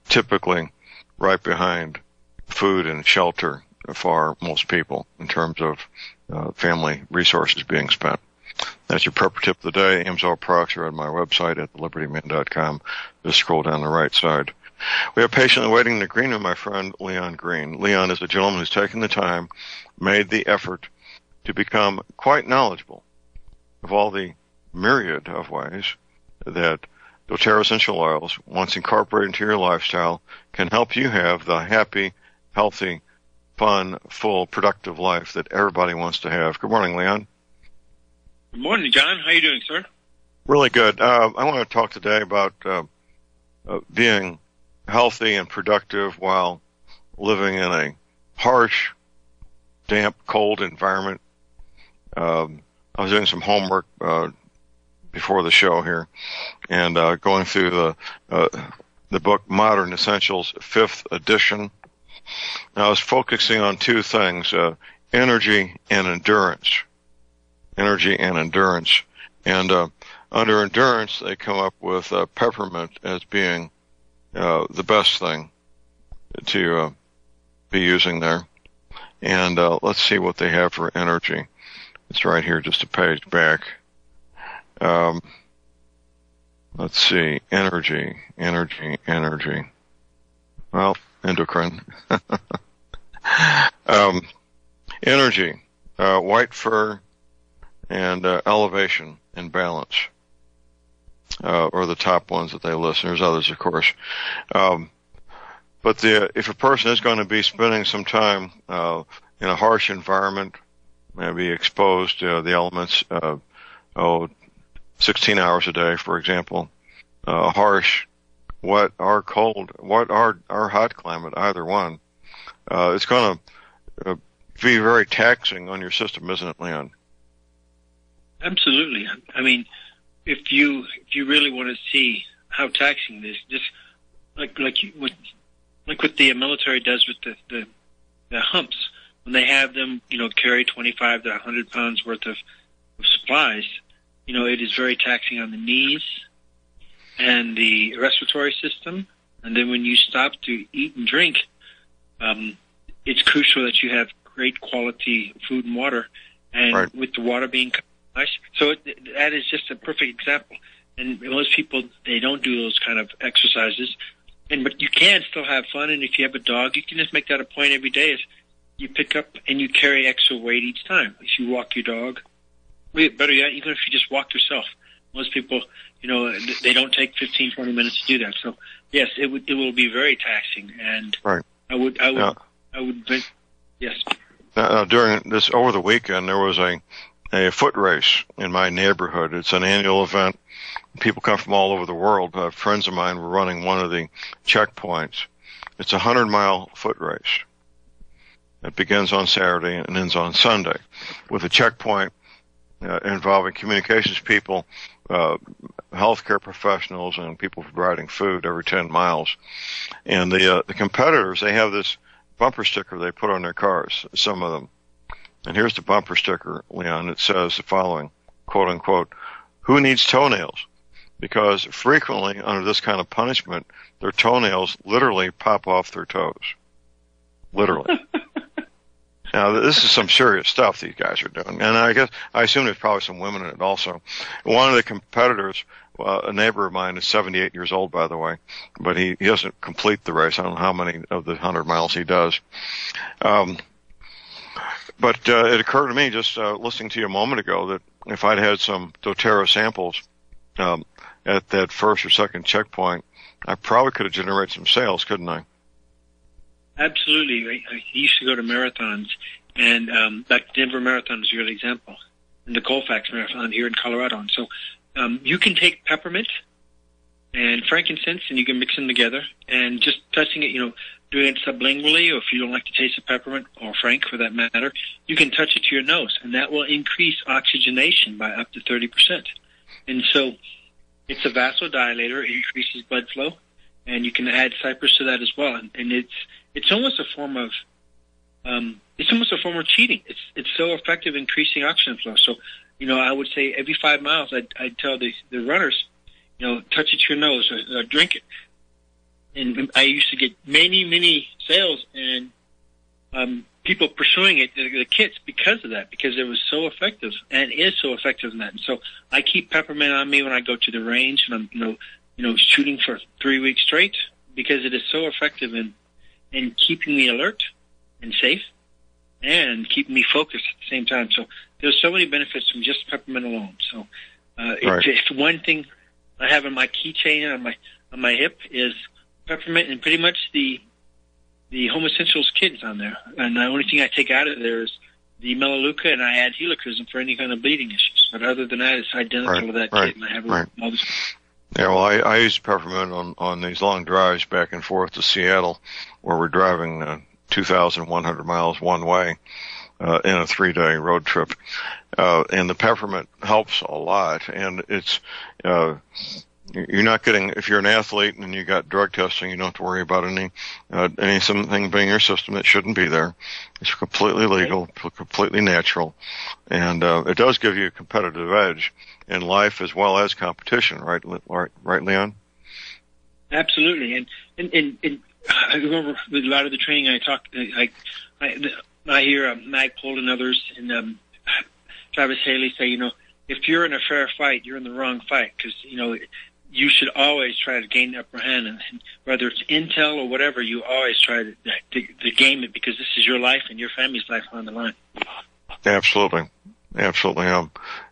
typically right behind food and shelter for most people in terms of family resources being spent. That's your prepper tip of the day. AMSOIL products are on my website at thelibertyman.com. Just scroll down the right side. We have patiently waiting in the green room my friend Leon Green. Leon is a gentleman who's taken the time, made the effort to become quite knowledgeable of all the myriad of ways that doTERRA essential oils, once incorporated into your lifestyle, can help you have the happy, healthy, fun, full, productive life that everybody wants to have. Good morning, Leon. Good morning, John. How are you doing, sir? Really good. I want to talk today about being healthy and productive while living in a harsh, damp, cold environment. I was doing some homework before the show here, and going through the book Modern Essentials, 5th edition. I was focusing on two things: energy and endurance. Energy and endurance, and under endurance, they come up with peppermint as being the best thing to be using there. And let's see what they have for energy. It's right here, just a page back. Let's see, energy. Well, endocrine. Energy, white fur, and elevation and balance, or the top ones that they list. There's others, of course. But if a person is going to be spending some time in a harsh environment, maybe exposed to the elements, 16 hours a day, for example, harsh, wet, or cold, what are hot climate, either one, it's going to be very taxing on your system, isn't it, Leon? Absolutely. I mean, if you really want to see how taxing it is, just like what the military does with the humps, when they have them, carry 25 to 100 pounds worth of supplies, it is very taxing on the knees and the respiratory system. And then when you stop to eat and drink, it's crucial that you have great quality food and water, and right. With the water being nice. So that is just a perfect example. And most people, they don't do those kind of exercises. But you can still have fun. And if you have a dog, you can just make that a point every day. Is you pick up and you carry extra weight each time. If you walk your dog, better yet, even if you just walk yourself. Most people, they don't take 15, 20 minutes to do that. So yes, it will be very taxing. And right. I would, yes. During this, over the weekend, there was a foot race in my neighborhood. It's an annual event. People come from all over the world. Friends of mine were running one of the checkpoints. It's a 100-mile foot race. It begins on Saturday and ends on Sunday, with a checkpoint involving communications people, healthcare professionals, and people providing food every 10 miles. And the competitors, they have this bumper sticker they put on their cars, some of them. And here's the bumper sticker, Leon. It says the following, quote unquote, "Who needs toenails?" Because frequently under this kind of punishment, their toenails literally pop off their toes. Literally. Now, this is some serious stuff these guys are doing. And I assume there's probably some women in it also. One of the competitors, a neighbor of mine, is 78 years old, by the way, but he doesn't complete the race. I don't know how many of the 100 miles he does. But it occurred to me just listening to you a moment ago that if I'd had some doTERRA samples at that first or second checkpoint, I probably could have generated some sales, couldn't I? Absolutely. I used to go to marathons, and like Denver Marathon is a good example, and the Colfax Marathon here in Colorado. And so you can take peppermint and frankincense, and you can mix them together, and just touching it, doing it sublingually, or if you don't like the taste of peppermint, or frank for that matter, you can touch it to your nose, and that will increase oxygenation by up to 30%. And so it's a vasodilator, it increases blood flow, and you can add cypress to that as well. And it's almost a form of cheating. It's so effective in increasing oxygen flow. So, I would say every 5 miles, I'd tell the runners, touch it to your nose or drink it. And I used to get many sales and people pursuing it, the kits, because of that, because it was so effective and is so effective in that. And so I keep peppermint on me when I go to the range and I'm, shooting for 3 weeks straight, because it is so effective in keeping me alert and safe and keeping me focused at the same time. So there's so many benefits from just peppermint alone. So right. It's one thing I have on my keychain on my hip is peppermint and pretty much the Home Essentials kits on there. And the only thing I take out of there is the Melaleuca, and I add helichrysum for any kind of bleeding issues. But other than that, it's identical to that kit, and I have all this. Yeah, well, I use peppermint on these long drives back and forth to Seattle, where we're driving 2,100 miles one way in a 3-day road trip. And the peppermint helps a lot, and it's you're not getting, if you're an athlete and you got drug testing, you don't have to worry about something being in your system that shouldn't be there. It's completely legal, completely natural, and it does give you a competitive edge in life as well as competition, right, Leon? Absolutely, and I remember with a lot of the training I hear Magpul and others and Travis Haley say, if you're in a fair fight, you're in the wrong fight, because you should always try to gain the upper hand, and whether it's intel or whatever, you always try to game it, because this is your life and your family's life on the line. Absolutely.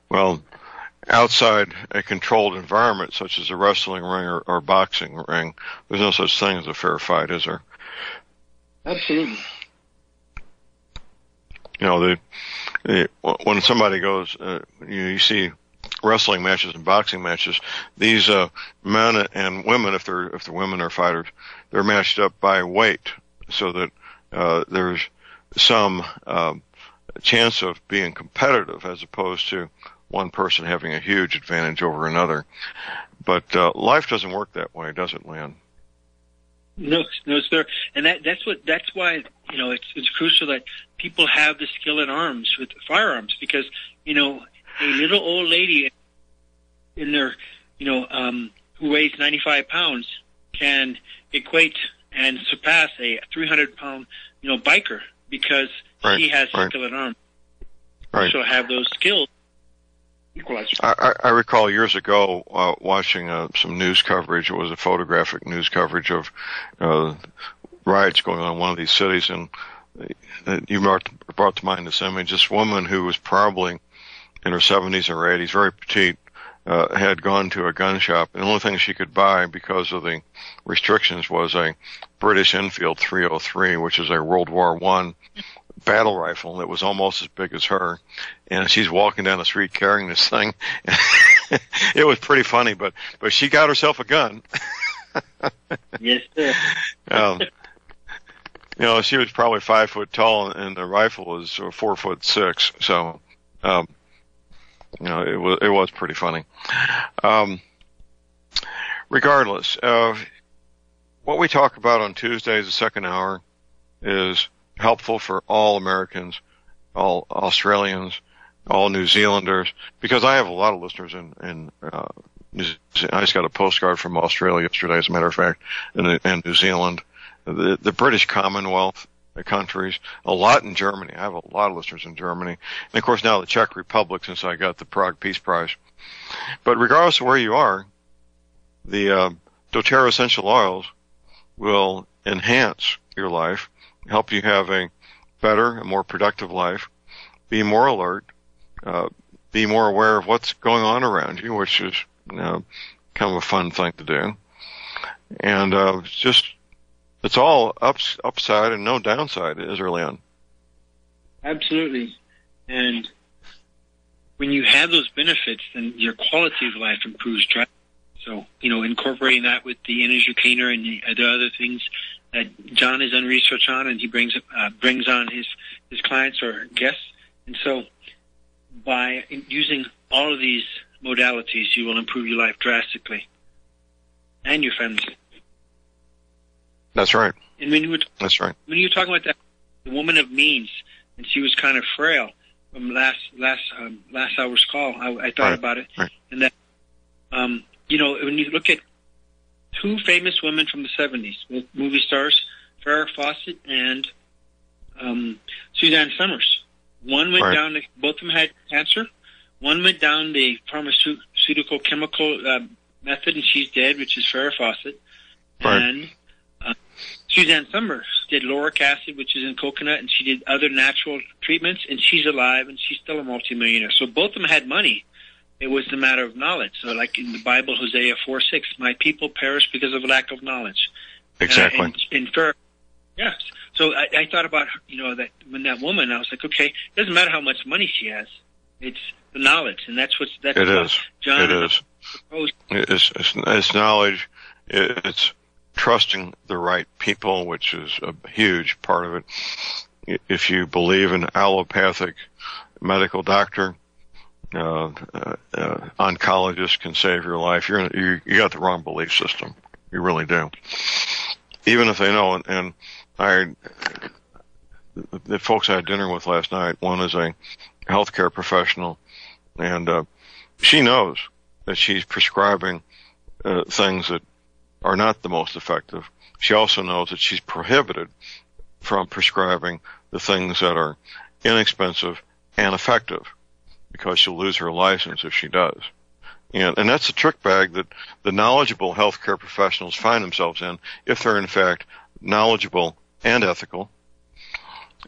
Well, outside a controlled environment such as a wrestling ring or boxing ring, there's no such thing as a fair fight, is there? Absolutely. When somebody goes, you see wrestling matches and boxing matches, these men and women, if the women are fighters, they're matched up by weight, so that there's some chance of being competitive as opposed to one person having a huge advantage over another. But life doesn't work that way, does it, Leon? No, sir. And that's why it's crucial that people have the skill in arms with firearms, because a little old lady in there, who weighs 95 pounds can equate and surpass a 300-pound, biker, because she has skill in arms. Right. So have those skills equalized. I recall years ago watching some news coverage. It was a photographic news coverage of riots going on in one of these cities, and you brought to mind this image. This woman who was probably in her 70s or 80s, very petite, had gone to a gun shop, and the only thing she could buy because of the restrictions was a British Enfield 303, which is a World War I battle rifle that was almost as big as her, and she's walking down the street carrying this thing. It was pretty funny, but she got herself a gun. Yes, sir. She was probably 5 foot tall, and the rifle was 4'6", so it was pretty funny. Regardless, what we talk about on Tuesdays, the second hour, is helpful for all Americans, all Australians, all New Zealanders, because I have a lot of listeners in New Zealand. I just got a postcard from Australia yesterday, as a matter of fact, and New Zealand, the British Commonwealth countries, a lot in Germany. I have a lot of listeners in Germany, and of course now the Czech Republic, since I got the Prague Peace Prize. But regardless of where you are, the doTERRA essential oils will enhance your life, help you have a better and more productive life, be more alert, be more aware of what's going on around you, which is kind of a fun thing to do. And it's all upside and no downside, is there, Leon? Absolutely. And when you have those benefits, then your quality of life improves drastically. So, incorporating that with the energy cleaner and the other things that John has done research on, and he brings on his clients or guests. And so by using all of these modalities, you will improve your life drastically and your family. That's right. And when you were That's right. When you were talking about that, the woman of means, and she was kind of frail from last hour's call, I thought about it, and that when you look at two famous women from the 70s, movie stars, Farrah Fawcett and Suzanne Summers. One went down, both of them had cancer. One went down the pharmaceutical chemical method, and she's dead, which is Farrah Fawcett. And Suzanne Summers did lauric acid, which is in coconut, and she did other natural treatments, and she's alive, and she's still a multimillionaire. So both of them had money, It was a matter of knowledge. So like in the Bible, Hosea 4:6, my people perish because of lack of knowledge. Exactly. Yes. So I thought about, that when that woman, I was like, okay, it doesn't matter how much money she has. It's the knowledge. And that's what John is. It's knowledge. It's trusting the right people, which is a huge part of it. If you believe an allopathic medical doctor, oncologist can save your life. You got the wrong belief system. You really do. Even if they know, and the folks I had dinner with last night, one is a healthcare professional, and she knows that she's prescribing things that are not the most effective. She also knows that she's prohibited from prescribing the things that are inexpensive and effective, because she'll lose her license if she does. And that's a trick bag that the knowledgeable healthcare professionals find themselves in if they're in fact knowledgeable and ethical.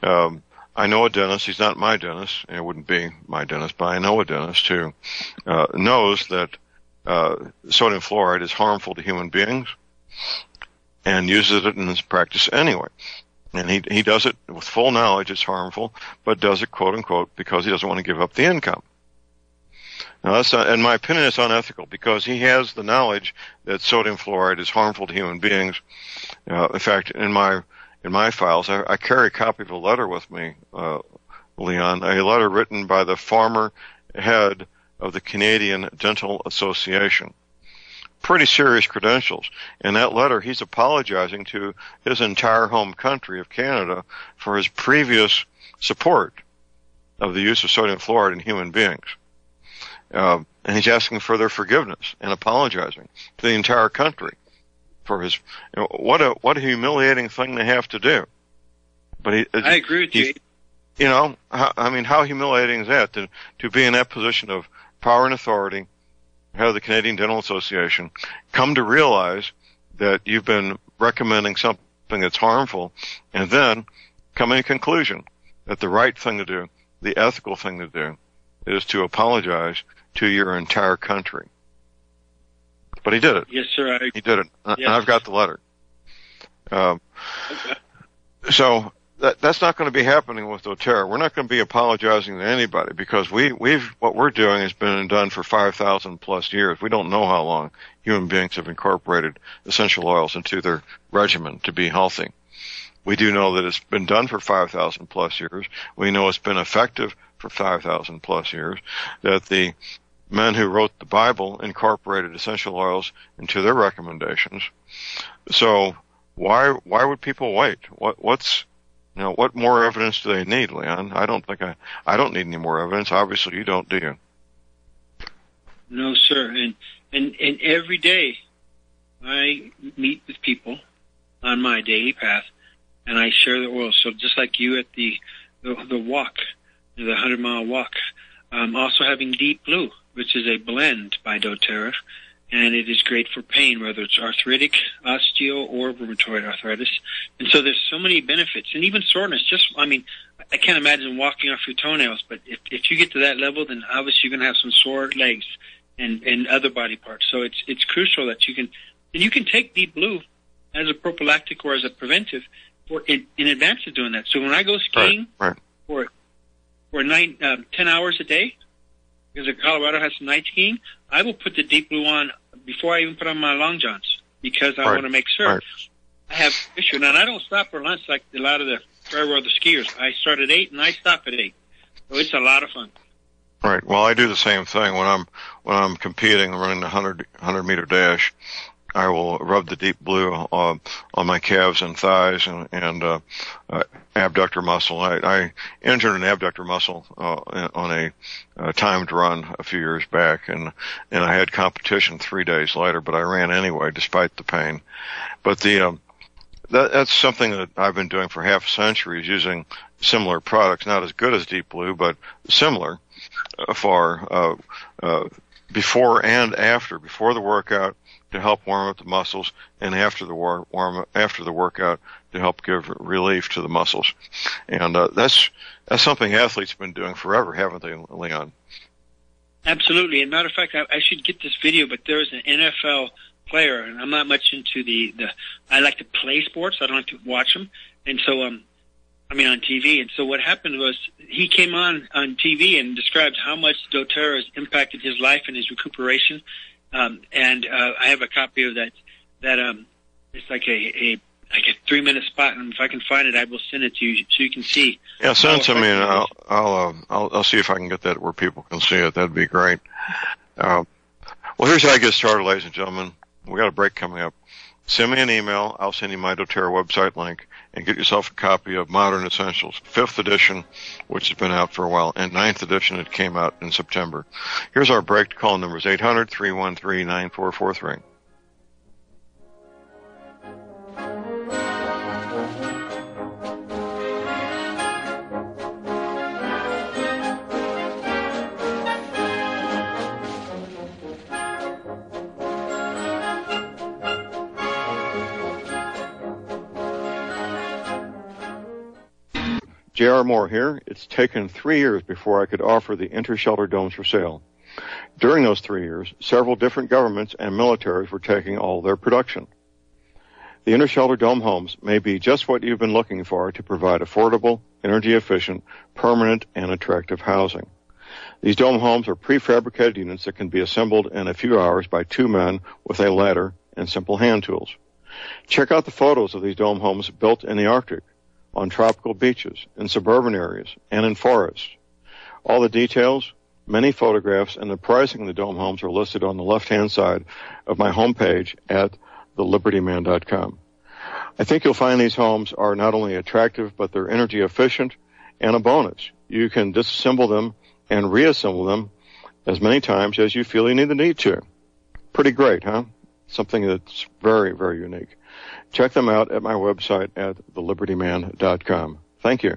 I know a dentist. He's not my dentist. It wouldn't be my dentist, but I know a dentist who knows that sodium fluoride is harmful to human beings and uses it in his practice anyway. And he does it with full knowledge it's harmful, but does it, quote unquote, because he doesn't want to give up the income. Now that's not, in my opinion, it's unethical, because he has the knowledge that sodium fluoride is harmful to human beings. In fact, in my files, I carry a copy of a letter with me, Leon, a letter written by the former head of the Canadian Dental Association. Pretty serious credentials. In that letter, he's apologizing to his entire home country of Canada for his previous support of the use of sodium fluoride in human beings. And he's asking for their forgiveness and apologizing to the entire country for his, what a humiliating thing they have to do. But I agree with you. How humiliating is that to be in that position of power and authority, head of the Canadian Dental Association, come to realize that you've been recommending something that's harmful, and then come to a conclusion that the right thing to do, the ethical thing to do, is to apologize to your entire country. But he did it. Yes, sir. He did it. Yes. And I've got the letter. Okay. So that's not going to be happening with doTERRA. We're not going to be apologizing to anybody, because what we're doing has been done for 5,000 plus years. We don't know how long human beings have incorporated essential oils into their regimen to be healthy. We do know that it's been done for 5,000 plus years. We know it's been effective for 5,000 plus years, that the men who wrote the Bible incorporated essential oils into their recommendations. So why would people wait? What more evidence do they need, Leon? I don't need any more evidence. Obviously you don't, do you? No, sir. And every day I meet with people on my daily path, and I share the oil. So just like you at the walk, the 100-mile walk, also having Deep Blue, which is a blend by doTERRA, and it is great for pain, whether it's arthritic, osteo, or rheumatoid arthritis. And so there's so many benefits, and even soreness. I can't imagine walking off your toenails, but if you get to that level, then obviously you're going to have some sore legs and other body parts. So it's crucial that you can take Deep Blue as a prophylactic or as a preventive in advance of doing that. So when I go skiing for 10 hours a day, because Colorado has some night skiing, I will put the Deep Blue on before I even put on my long johns, because I want to make sure I have issue. Now, I don't stop for lunch like a lot of the fair-weather skiers. I start at 8 and I stop at 8. So it's a lot of fun. Right. Well, I do the same thing when I'm competing, running the 100-meter dash. I will rub the Deep Blue on my calves and thighs and abductor muscle. I injured an abductor muscle on a timed run a few years back, and I had competition 3 days later, but I ran anyway despite the pain. But that's something that I've been doing for half a century, is using similar products, not as good as Deep Blue, but similar for before and after, before the workout, to help warm up the muscles, and after the workout to help give relief to the muscles. And that's something athletes have been doing forever, haven't they, Leon? Absolutely. And matter of fact, I should get this video, but there's an NFL player, and I'm not much into I like to play sports. I don't like to watch them. And so, on TV. And so what happened was he came on TV and described how much doTERRA has impacted his life and his recuperation. And I have a copy of that, it's like a 3-minute spot, and if I can find it, I will send it to you so you can see. Yeah, send it to me, and I'll see if I can get that where people can see it. That'd be great. Well, here's how I get started, ladies and gentlemen. We got a break coming up. Send me an email. I'll send you my doTERRA website link, and get yourself a copy of Modern Essentials, 5th edition, which has been out for a while, and 9th edition that came out in September. Here's our break. Call numbers 800-313-9443. J.R. Moore here. It's taken 3 years before I could offer the inter-shelter domes for sale. During those 3 years, several different governments and militaries were taking all their production. The inter-shelter dome homes may be just what you've been looking for to provide affordable, energy-efficient, permanent, and attractive housing. These dome homes are prefabricated units that can be assembled in a few hours by 2 men with a ladder and simple hand tools. Check out the photos of these dome homes built in the Arctic, on tropical beaches, in suburban areas, and in forests. All the details, many photographs, and the pricing of the dome homes are listed on the left-hand side of my homepage at thelibertyman.com. I think you'll find these homes are not only attractive, but they're energy efficient, and a bonus. You can disassemble them and reassemble them as many times as you feel you need to. Pretty great, huh? Something that's very, very unique. Check them out at my website at thelibertyman.com. Thank you.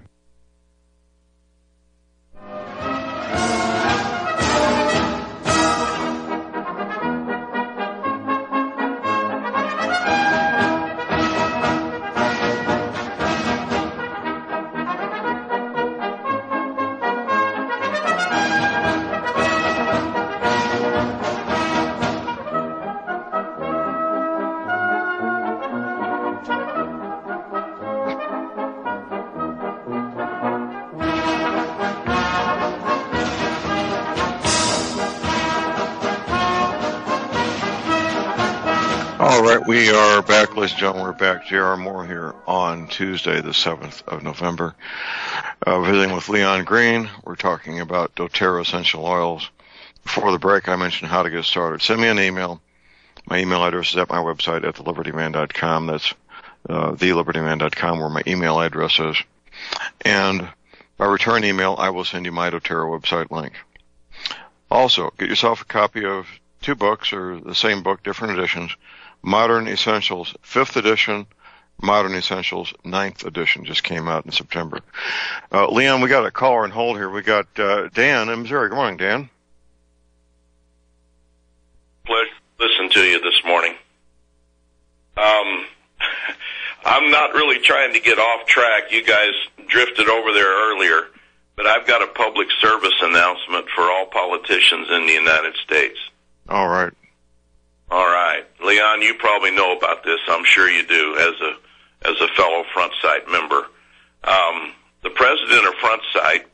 All right, we are back, ladies and gentlemen. We're back. J.R. Moore here on Tuesday, the 7th of November. Visiting with Leon Green. We're talking about doTERRA essential oils. Before the break, I mentioned how to get started. Send me an email. My email address is at my website at thelibertyman.com. That's thelibertyman.com, where my email address is. And by return email, I will send you my doTERRA website link. Also, get yourself a copy of 2 books, or the same book, different editions. Modern Essentials, 5th edition. Modern Essentials, 9th edition, just came out in September. Leon, we got a caller on hold here. We got Dan in Missouri. Good morning, Dan. Pleasure to listen to you this morning. I'm not really trying to get off track. You guys drifted over there earlier, but I've got a public service announcement for all politicians in the United States. All right. All right. Leon, you probably know about this. I'm sure you do as a fellow Front Sight member. The president of Front Sight,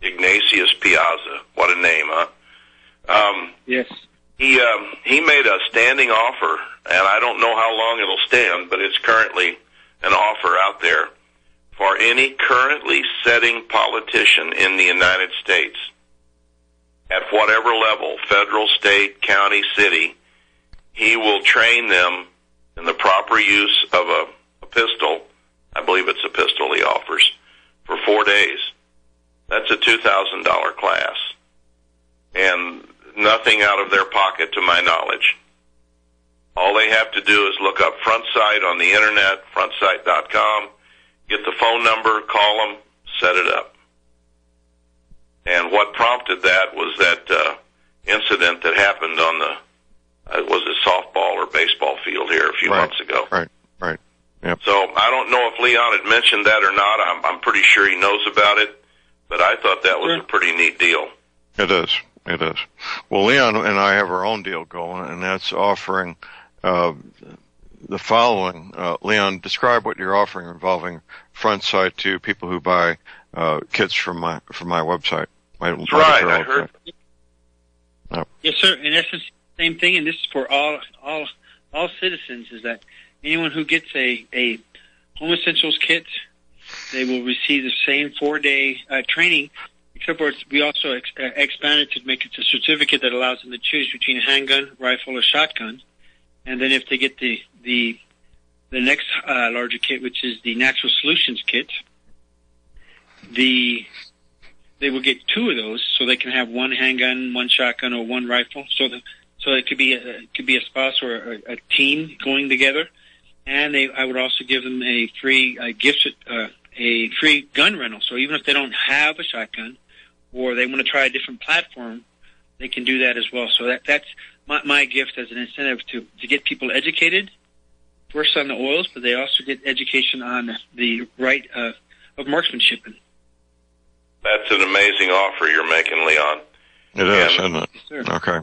Ignatius Piazza, what a name, huh? Yes. He made a standing offer, and I don't know how long it'll stand, but it's currently an offer out there for any currently sitting politician in the United States at whatever level, federal, state, county, city. He will train them in the proper use of a pistol. I believe it's a pistol he offers for 4 days. That's a $2,000 class. And nothing out of their pocket to my knowledge. All they have to do is look up Front Sight on the internet, frontsight.com, get the phone number, call them, set it up. And what prompted that was that incident that happened on the was it softball or baseball field here a few months ago. Right. Yep. So I don't know if Leon had mentioned that or not. I'm pretty sure he knows about it, but I thought that was a pretty neat deal. It is. It is. Well, Leon and I have our own deal going, and that's offering the following. Leon, describe what you're offering involving front site to people who buy kits from my website. That's right. I heard. Oh. Yes, sir. In essence, same thing, and this is for all citizens. Is that anyone who gets a Home Essentials kit, they will receive the same 4-day training. Except for we also expanded to make it a certificate that allows them to choose between a handgun, rifle, or shotgun. And then if they get the next larger kit, which is the Natural Solutions kit, they will get 2 of those, so they can have 1 handgun, 1 shotgun, or 1 rifle. So it could be a spouse or a team going together. And I would also give them a free a free gun rental. So even if they don't have a shotgun, or they want to try a different platform, they can do that as well. So that's my gift as an incentive to get people educated, first on the oils, but they also get education on the right of marksmanship. That's an amazing offer you're making, Leon. It is, isn't it? Yes, sir. Okay.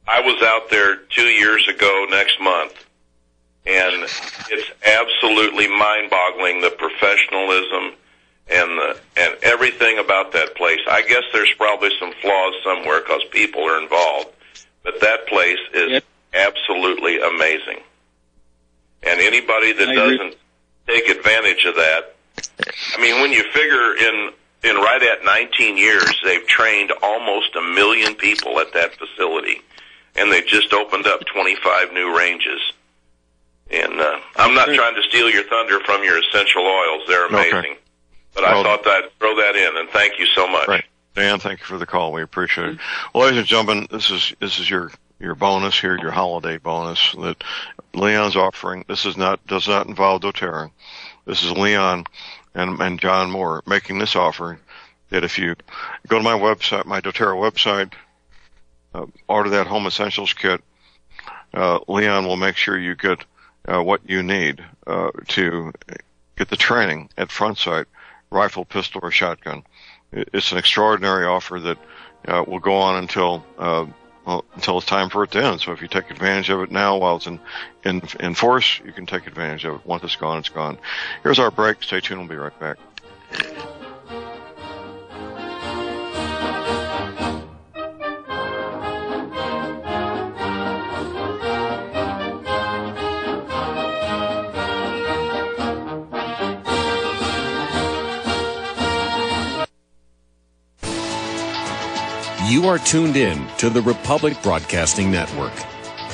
I was out there 2 years ago next month, and it's absolutely mind-boggling, the professionalism and everything about that place. I guess there's probably some flaws somewhere because people are involved, but that place is absolutely amazing. And anybody that doesn't take advantage of that, I mean, when you figure in right at 19 years, they've trained almost 1 million people at that facility, and they just opened up 25 new ranges. And I'm not trying to steal your thunder from your essential oils. They're amazing. Okay. But I thought I'd throw that in, and thank you so much. Right. Dan, thank you for the call. We appreciate it. Well, ladies and gentlemen, this is your bonus here, your holiday bonus that Leon's offering. This does not involve doTERRA. This is Leon and John Moore making this offer that if you go to my website, my doTERRA website, order that Home Essentials kit, Leon will make sure you get what you need to get the training at front site, rifle, pistol, or shotgun. It's an extraordinary offer that will go on until it's time for it to end. So if you take advantage of it now while it's in force, you can take advantage of it. Once it's gone, it's gone. Here's our break. Stay tuned. We'll be right back. You are tuned in to the Republic Broadcasting Network.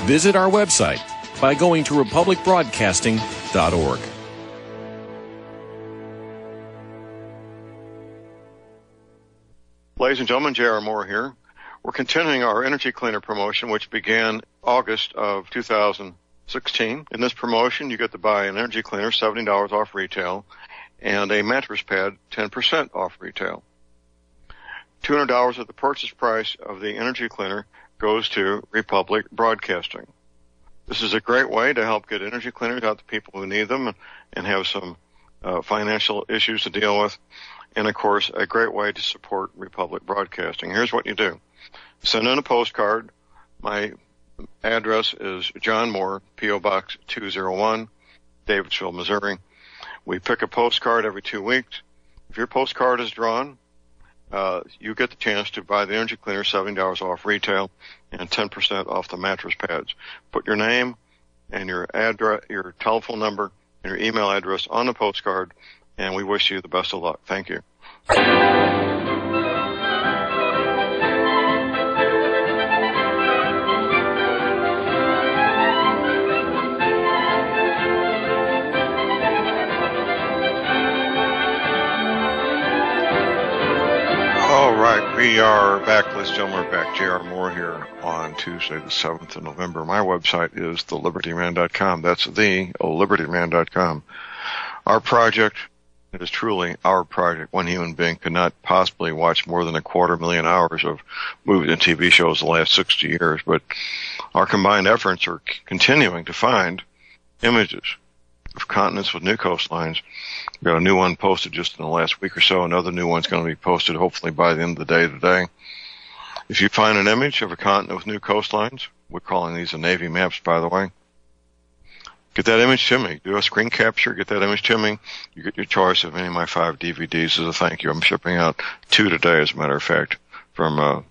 Visit our website by going to republicbroadcasting.org. Ladies and gentlemen, J.R. Moore here. We're continuing our energy cleaner promotion, which began August of 2016. In this promotion, you get to buy an energy cleaner, $70 off retail, and a mattress pad, 10% off retail. $200 of the purchase price of the energy cleaner goes to Republic Broadcasting. This is a great way to help get energy cleaners out to people who need them and have some financial issues to deal with. And, of course, a great way to support Republic Broadcasting. Here's what you do. Send in a postcard. My address is John Moore, P.O. Box 201, Davidsville, Missouri. We pick a postcard every 2 weeks. If your postcard is drawn, you get the chance to buy the energy cleaner, $70 off retail, and 10% off the mattress pads. Put your name and your address, your telephone number, and your email address on the postcard, and we wish you the best of luck. Thank you. All right, we are back. Ladies and gentlemen, we're back. J.R. Moore here on Tuesday, the 7th of November. My website is thelibertyman.com. That's thelibertyman.com. Our project, it is truly our project. One human being could not possibly watch more than 250,000 hours of movies and TV shows the last 60 years, but our combined efforts are continuing to find images of continents with new coastlines. We've got a new one posted just in the last week or so. Another new one's going to be posted hopefully by the end of the day today. If you find an image of a continent with new coastlines, we're calling these the Navy maps, by the way, get that image to me. Do a screen capture, get that image to me. You get your choice of any of my 5 DVDs as a thank you. I'm shipping out 2 today, as a matter of fact, from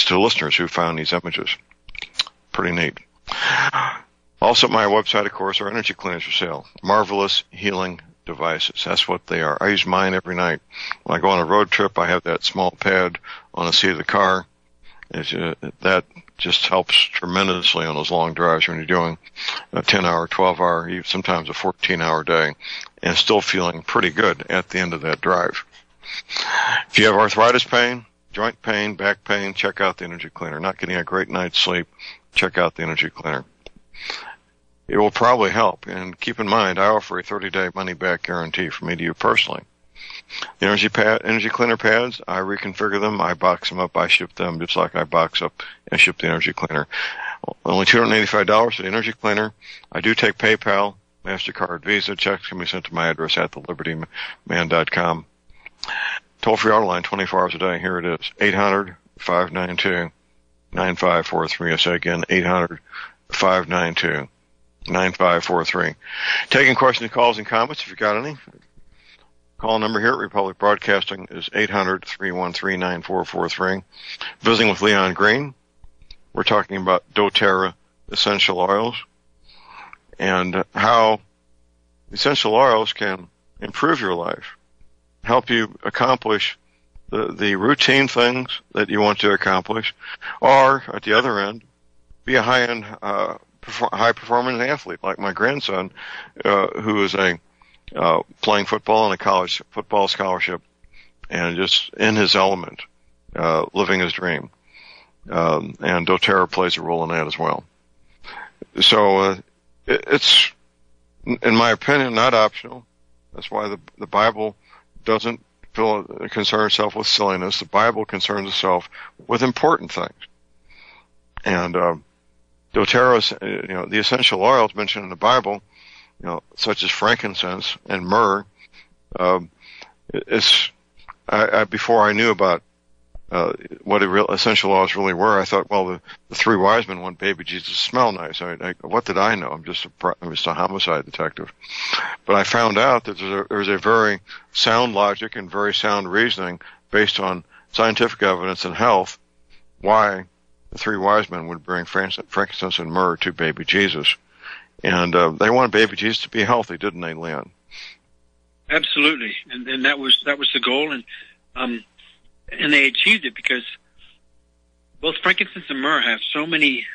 to listeners who found these images. Pretty neat. Also, at my website, of course, are energy cleaners for sale. Marvelous healing devices. That's what they are. I use mine every night. When I go on a road trip, I have that small pad on the seat of the car. That just helps tremendously on those long drives when you're doing a 10-hour, 12-hour, sometimes a 14-hour day, and still feeling pretty good at the end of that drive. If you have arthritis pain, joint pain, back pain, check out the energy cleaner. Not getting a great night's sleep, check out the energy cleaner. It will probably help. And keep in mind, I offer a 30-day money-back guarantee from me to you personally. The energy cleaner pads, I reconfigure them, I box them up, I ship them just like I box up and ship the energy cleaner. Only $285 for the energy cleaner. I do take PayPal, MasterCard, Visa. Checks can be sent to my address at thelibertyman.com. Toll-free auto line, 24 hours a day. Here it is, 800-592-9543. I say again, 800-592-9543. Taking questions, calls, and comments if you got any. Call number here at Republic Broadcasting is 800-313-9443. Visiting with Leon Green. We're talking about doTERRA essential oils and how essential oils can improve your life, help you accomplish the routine things that you want to accomplish, or at the other end, be a high-end, high-performing athlete like my grandson, who is playing football on a college football scholarship and just in his element, living his dream. And doTERRA plays a role in that as well. So it's, in my opinion, not optional. That's why the Bible doesn't concern itself with silliness. The Bible concerns itself with important things. And doTERRA, the essential oils mentioned in the Bible, such as frankincense and myrrh, before I knew about what essential oils really were, I thought, well, the 3 wise men want baby Jesus to smell nice. What did I know? I'm just a homicide detective. But I found out that there's a very sound logic and very sound reasoning based on scientific evidence and health why the 3 wise men would bring frankincense and myrrh to baby Jesus. And they wanted baby Jesus to be healthy, didn't they, Leon? Absolutely, and that was the goal, and they achieved it because both frankincense and myrrh have so many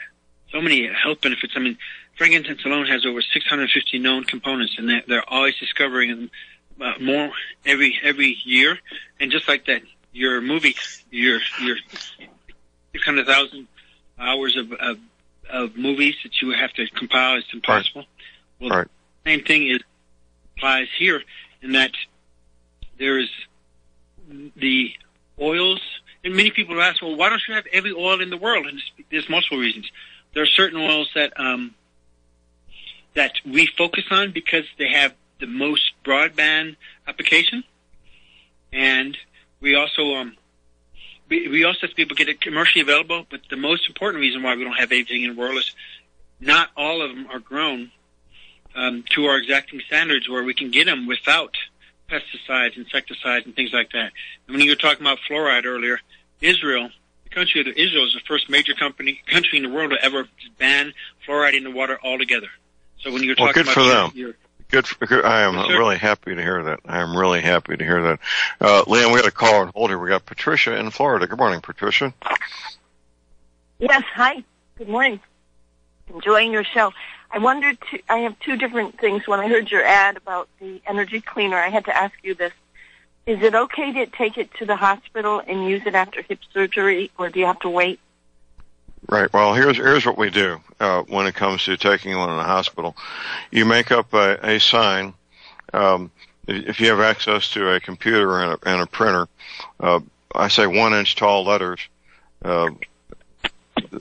health benefits. I mean, frankincense alone has over 650 known components, and they're always discovering more every year. And just like that, your movie, your 600,000 hours of movies that you have to compile is impossible. Right. Well, right. The same thing applies here in that there is the oils, and many people ask, well, why don't you have every oil in the world? And there's multiple reasons. There are certain oils that we focus on because they have the most broadband application, and we also we also have to be able to get it commercially available, but the most important reason why we don't have everything in the world is not all of them are grown to our exacting standards where we can get them without pesticides, insecticides, and things like that. And when you were talking about fluoride earlier, Israel, the country of Israel is the first major country in the world to ever ban fluoride in the water altogether. So when you're talking about them. Good. I am really happy to hear that. Leanne, we got a caller on hold here. We got Patricia in Florida. Good morning, Patricia. Yes, hi. Good morning. Enjoying your show. I have 2 different things. When I heard your ad about the energy cleaner, I had to ask you this. Is it okay to take it to the hospital and use it after hip surgery, or do you have to wait? Right. Well, here's what we do when it comes to taking one in the hospital. You make up a sign. If you have access to a computer and a printer, I say 1-inch tall letters. It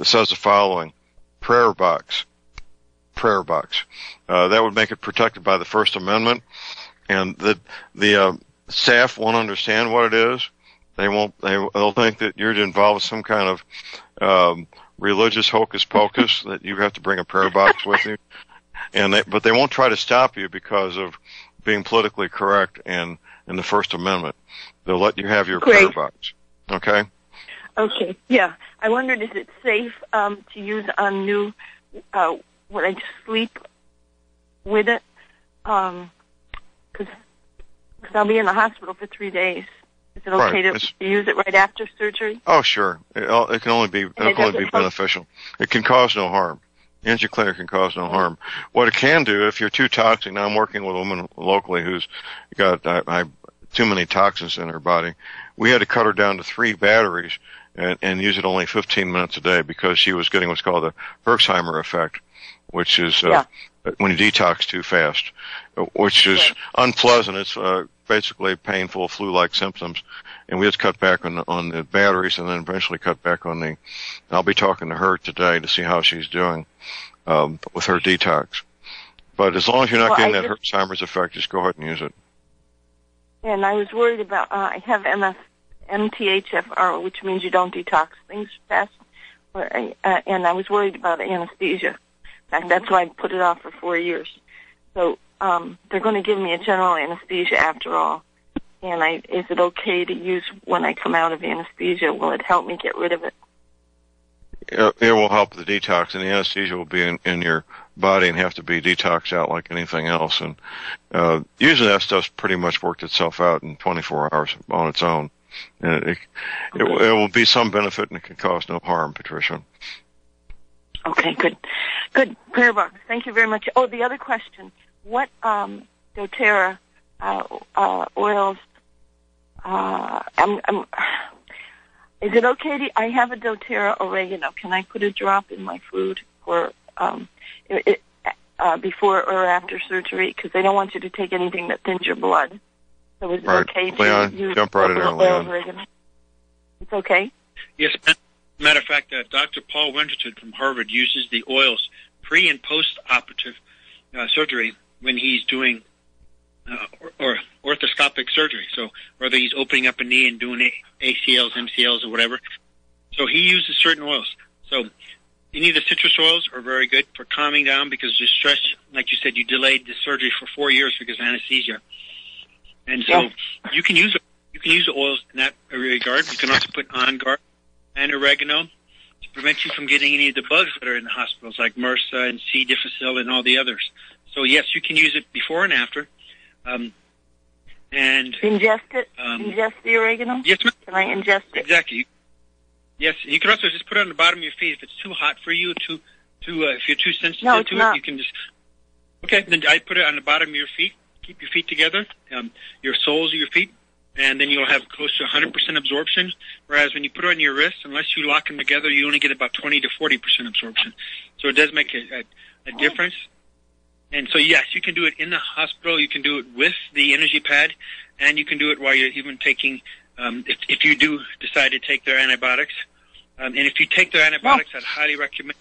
says the following: prayer box. That would make it protected by the First Amendment, and the staff won't understand what it is. They'll think that you're involved with some kind of religious hocus pocus that you have to bring a prayer box with you, but they won't try to stop you because of being politically correct and in the First Amendment. They'll let you have your prayer box. Okay. Okay. Yeah. I wondered, is it safe to use on new? Would I just sleep with it? Because I'll be in the hospital for 3 days. Is it okay to use it right after surgery? Oh, sure. It can only be beneficial. It can cause no harm. Energy Cleaner can cause no harm. What it can do, if you're too toxic, now I'm working with a woman locally who's got too many toxins in her body. We had to cut her down to 3 batteries and use it only 15 minutes a day because she was getting what's called the Herxheimer effect, which is when you detox too fast, which is unpleasant. It's basically painful flu-like symptoms, and we just cut back on the batteries and then eventually cut back on I'll be talking to her today to see how she's doing with her detox. But as long as you're not getting that Herxheimer's effect, just go ahead and use it. And I was worried about, I have MTHFR, which means you don't detox things fast, and I was worried about anesthesia. In fact, that's why I put it off for 4 years. So they're going to give me a general anesthesia after all. And is it okay to use when I come out of anesthesia? Will it help me get rid of it? It will help the detox, and the anesthesia will be in your body and have to be detoxed out like anything else. And usually that stuff's pretty much worked itself out in 24 hours on its own. And it will be some benefit, and it can cause no harm, Patricia. Okay, good. Good. Prayer box. Thank you very much. Oh, the other question. What doTERRA oils, is it okay I have a doTERRA oregano. Can I put a drop in my food for before or after surgery? Because they don't want you to take anything that thins your blood. So is it okay to use oregano? It's okay? Yes. Matter of fact, Dr. Paul Winterton from Harvard uses the oils pre- and post-operative surgery when he's doing or orthoscopic surgery. So whether he's opening up a knee and doing ACLs, MCLs, or whatever. So he uses certain oils. So any of the citrus oils are very good for calming down because the stress, like you said, you delayed the surgery for 4 years because of anesthesia. And so you can use the oils in that regard. You can also put On Guard and oregano to prevent you from getting any of the bugs that are in the hospitals, like MRSA and C. difficile and all the others. So, yes, you can use it before and after. And ingest it? Ingest the oregano? Yes, ma'am. Can I ingest it? Exactly. Yes, and you can also just put it on the bottom of your feet. If it's too hot for you, if you're too sensitive to it, you can just... Okay, then I put it on the bottom of your feet. Keep your feet together, your soles of your feet, and then you'll have close to 100% absorption, whereas when you put it on your wrists, unless you lock them together, you only get about 20 to 40% absorption. So it does make a difference. And so, yes, you can do it in the hospital. You can do it with the energy pad, and you can do it while you're even taking, if you do decide to take their antibiotics. And if you take their antibiotics, I'd highly recommend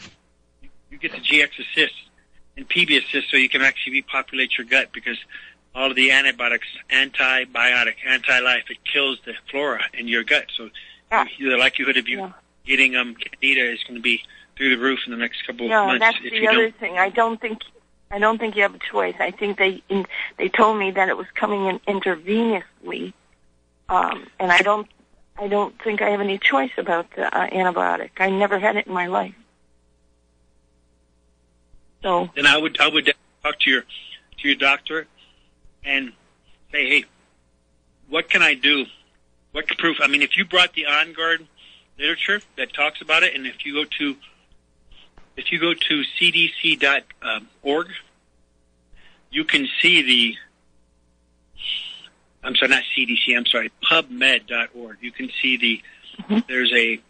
you get the GX Assist and PB Assist so you can actually repopulate your gut because all of the antibiotics, antibiotic, anti-life, it kills the flora in your gut. So the likelihood of you getting candida is going to be through the roof in the next couple of months. That's the other thing. I don't think you have a choice. I think they told me that it was coming in intravenously, and I don't think I have any choice about the antibiotic. I never had it in my life. So then I would talk to your doctor and say, hey, what can I do? What can prove? I mean, if you brought the On Guard literature that talks about it, and if you go to cdc.org, you can see PubMed.org. You can see there's a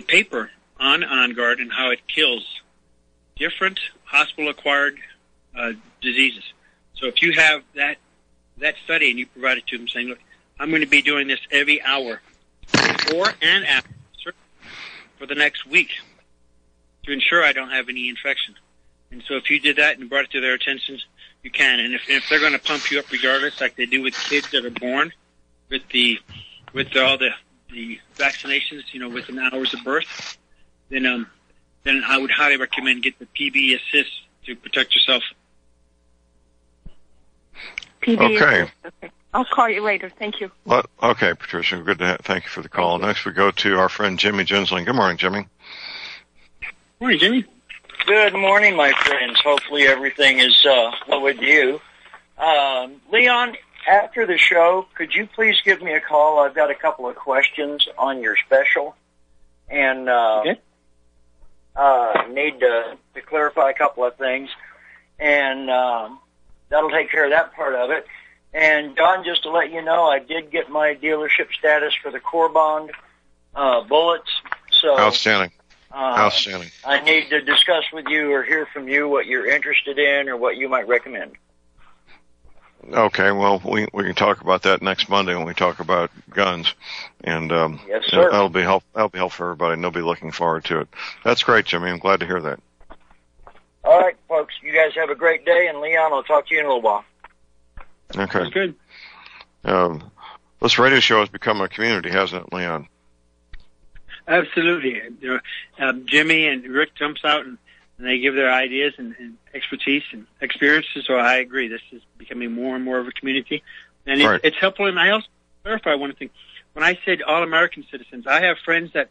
paper on Guard and how it kills different hospital-acquired diseases. So if you have that study and you provide it to them saying, look, I'm going to be doing this every hour before and after for the next week to ensure I don't have any infection. And so if you did that and brought it to their attention, you can. And if they're going to pump you up regardless, like they do with kids that are born with the with all the vaccinations, within hours of birth, then I would highly recommend get the PB Assist to protect yourself. PB Okay. Assist. Okay. I'll call you later. Thank you. Well, okay, Patricia. Good to thank you for the call. Next, we go to our friend Jimmy Ginsling. Good morning, Jimmy. Morning, Jimmy. Good morning, my friends. Hopefully everything is well with you. Leon, after the show, could you please give me a call? I've got a couple of questions on your special, and need to clarify a couple of things, and that'll take care of that part of it. And, John, just to let you know, I did get my dealership status for the Core Bond bullets. So Outstanding. Outstanding. I need to discuss with you or hear from you what you're interested in or what you might recommend. Okay, well, we can talk about that next Monday when we talk about guns, and yes, sir. that'll be helpful for everybody, and they'll be looking forward to it. That's great, Jimmy. I'm glad to hear that. All right, folks. You guys have a great day, and Leon, I'll talk to you in a little while. Okay. That's good. This radio show has become a community, hasn't it, Leon? Absolutely. Jimmy and Rick jumps out and they give their ideas and expertise and experiences. So I agree. This is becoming more and more of a community, and it's helpful. And I also clarify one thing. When I said all American citizens, I have friends that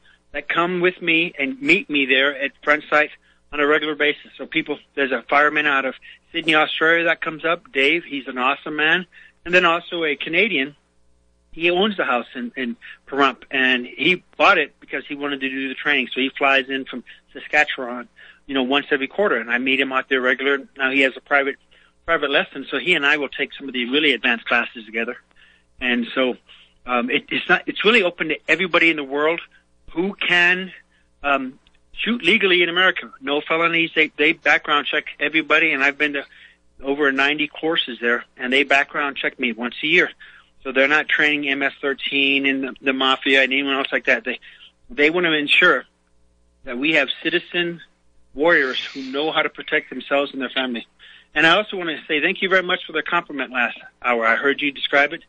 come with me and meet me there at front site on a regular basis. So there's a fireman out of Sydney, Australia that comes up, Dave. He's an awesome man. And then also a Canadian. He owns the house in Pahrump, and he bought it because he wanted to do the training. So he flies in from Saskatchewan, once every quarter, and I meet him out there regular. Now he has a private lesson, so he and I will take some of the really advanced classes together. And so it's really open to everybody in the world who can shoot legally in America. No felonies. They background check everybody, and I've been to over 90 courses there, and they background check me once a year. So they're not training MS-13 and the mafia and anyone else like that. They want to ensure that we have citizen warriors who know how to protect themselves and their family. And I also want to say thank you very much for the compliment last hour. I heard you describe it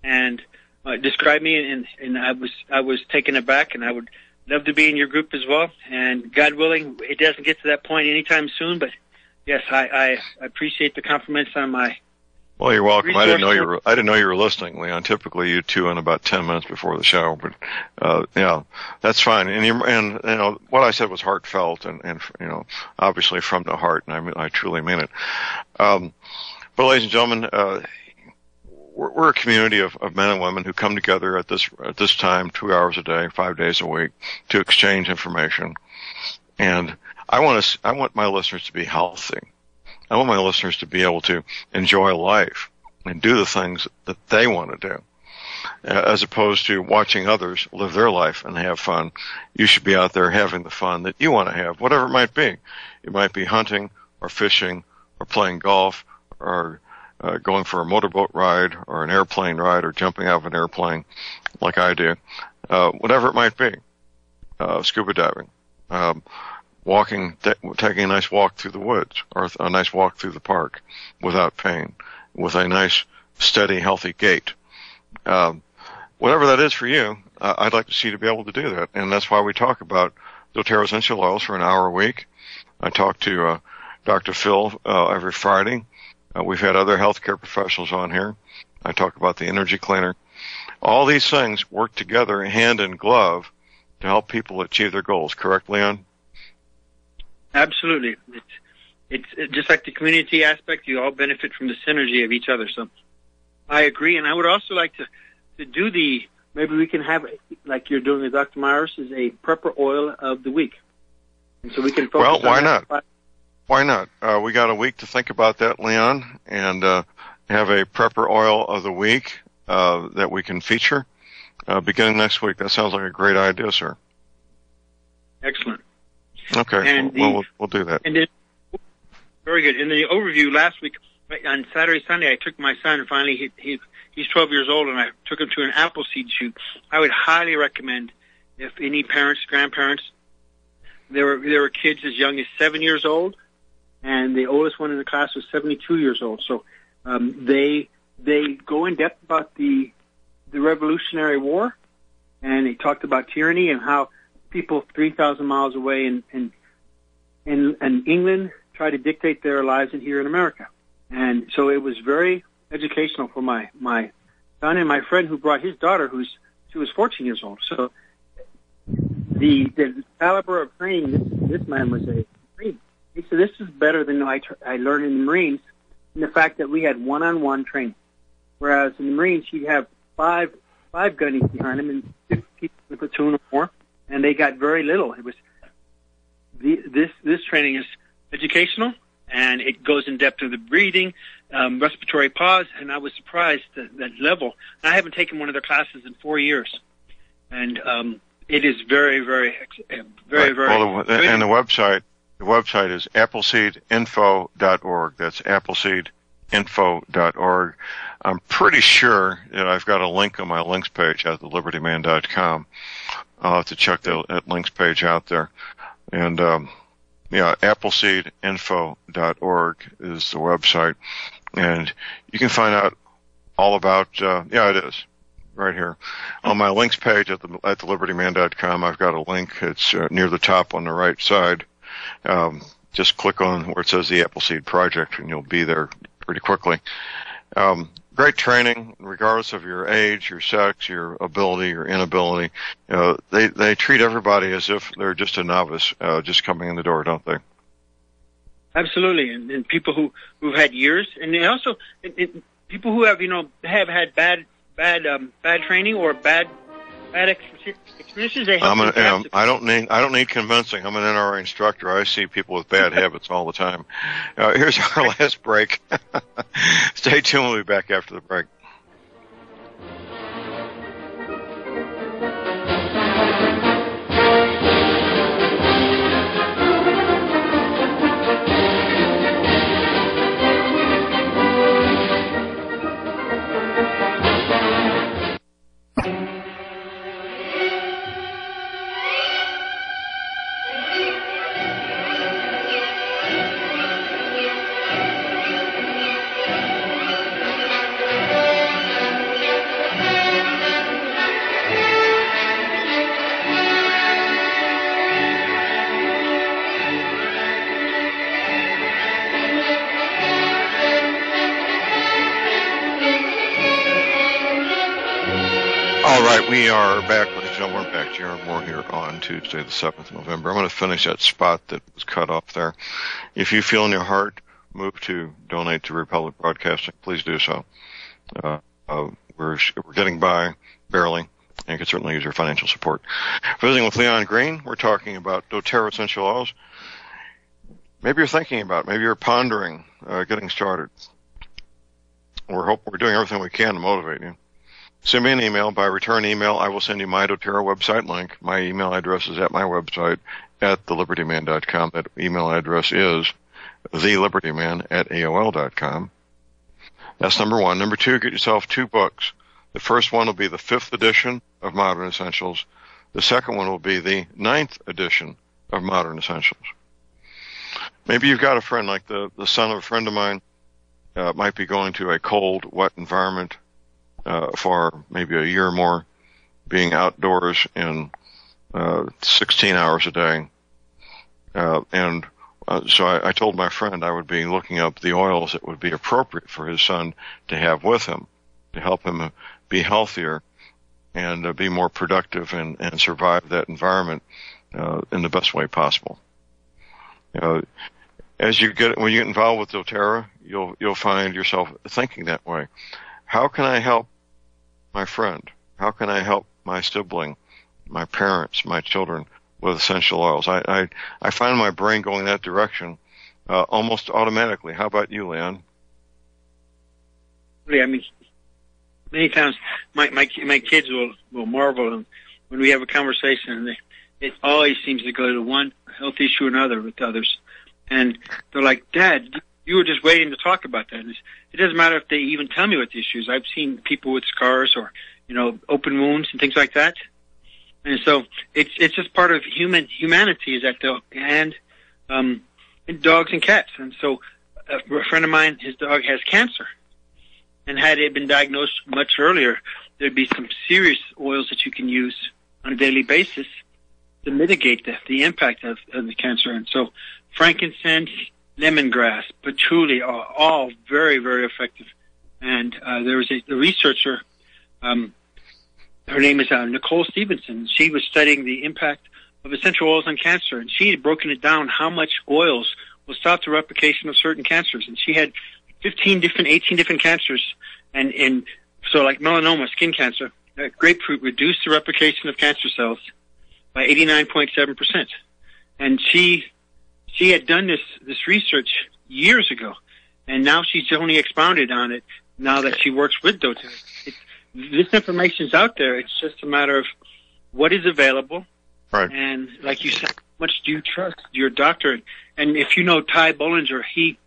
and describe me, and I was taken aback, and I would love to be in your group as well. And God willing, it doesn't get to that point anytime soon. But yes, I appreciate the compliments on my. Well, you're welcome. I didn't know you were listening, Leon. Typically, you tune in about 10 minutes before the show, but that's fine. And what I said was heartfelt, and obviously from the heart, and I truly mean it. But, ladies and gentlemen, we're a community of men and women who come together at this time, 2 hours a day, 5 days a week, to exchange information. And I want my listeners to be healthy. I want my listeners to be able to enjoy life and do the things that they want to do, as opposed to watching others live their life and have fun. You should be out there having the fun that you want to have, whatever it might be. It might be hunting or fishing or playing golf or going for a motorboat ride or an airplane ride or jumping out of an airplane like I do. Whatever it might be. Scuba diving. Walking, taking a nice walk through the woods or a nice walk through the park without pain, with a nice, steady, healthy gait. Whatever that is for you, I'd like to see you to be able to do that. And that's why we talk about doTERRA essential oils for an hour a week. I talk to Dr. Phil every Friday. We've had other healthcare professionals on here. I talk about the energy cleaner. All these things work together hand in glove to help people achieve their goals. Correct, Leon? Absolutely. It's just like the community aspect. You all benefit from the synergy of each other. So I agree. And I would also like to do maybe we can have, like you're doing with Dr. Myers, is a prepper oil of the week. And so we can focus on why that. not? Why not? We got a week to think about that, Leon, and have a prepper oil of the week that we can feature beginning next week. That sounds like a great idea, sir. Excellent. Okay, and we'll do that. And very good. In the overview last week, right, on Saturday, Sunday, I took my son. Finally, he's 12 years old, and I took him to an apple seed shoot. I would highly recommend, if any parents, grandparents, there were kids as young as 7 years old, and the oldest one in the class was 72 years old. So they go in depth about the the Revolutionary War, and he talked about tyranny and how people 3,000 miles away in England try to dictate their lives here in America. And so it was very educational for my son and my friend who brought his daughter, she was 14 years old. So the caliber of training, this man was a Marine. He said, this is better than I learned in the Marines, in the fact that we had one-on-one training. Whereas in the Marines, you'd have five gunnies behind them and 50 people in the platoon or more, and they got very little. It was this training is educational, and it goes in depth to the breathing, respiratory pause, and I was surprised at that level. I haven't taken one of their classes in 4 years, and it is very, very, very, very. Well, and the website is appleseedinfo.org. That's appleseedinfo.org. I'm pretty sure that I've got a link on my links page at thelibertyman.com. I'll have to check that links page out there. And, appleseedinfo.org is the website. And you can find out all about, it is right here. On my links page at thelibertyman.com, I've got a link. It's near the top on the right side. Just click on where it says the Appleseed Project, and you'll be there pretty quickly. Great training, regardless of your age, your sex, your ability, your inability. They treat everybody as if they're just a novice, just coming in the door, don't they? Absolutely, and people who've had years, and they also people who have have had bad training or bad experiences. I don't need convincing. I'm an NRA instructor. I see people with bad habits all the time. Here's our last break. Stay tuned. We'll be back after the break. We are back, ladies and gentlemen. We're back. Jaron Moore here on Tuesday, the 7th of November. I'm going to finish that spot that was cut off there. If you feel in your heart, move to donate to Republic Broadcasting, please do so. We're getting by, barely, and you can certainly use your financial support. Visiting with Leon Green, we're talking about doTERRA essential oils. Maybe you're thinking about it. Maybe you're pondering getting started. We're doing everything we can to motivate you. Send me an email. By return email, I will send you my doTERRA website link. My email address is at my website at thelibertyman.com. That email address is thelibertyman@aol.com. That's number one. Number two, get yourself 2 books. The first one will be the 5th edition of Modern Essentials. The second one will be the 9th edition of Modern Essentials. Maybe you've got a friend, like the son of a friend of mine, might be going to a cold, wet environment for maybe a year or more, being outdoors in 16 hours a day. So I told my friend I would be looking up the oils that would be appropriate for his son to have with him to help him be healthier and be more productive and survive that environment in the best way possible. When you get involved with doTERRA, you'll find yourself thinking that way. How can I help my friend? How can I help my sibling, my parents, my children with essential oils? I find my brain going that direction almost automatically. How about you, Leon? I mean, many times my kids will marvel when we have a conversation, and it always seems to go to one health issue or another with others. And they're like, Dad, you were just waiting to talk about that. And it doesn't matter if they even tell me what the issue is. I've seen people with scars or, open wounds and things like that. And so it's just part of humanity is that and dogs and cats. And so a friend of mine, his dog has cancer. And had it been diagnosed much earlier, there'd be some serious oils that you can use on a daily basis to mitigate the impact of the cancer. And so frankincense, lemongrass, patchouli are all very, very effective. And there was a researcher, her name is Nicole Stevenson. She was studying the impact of essential oils on cancer, and she had broken it down how much oils will stop the replication of certain cancers. And she had 18 different cancers, and so like melanoma, skin cancer, grapefruit reduced the replication of cancer cells by 89.7%. And she had done this research years ago, and now she's only expounded on it now that she works with doTERRA. This information's out there. It's just a matter of what is available. Right. And like you said, how much do you trust your doctor? And if you know Ty Bollinger, he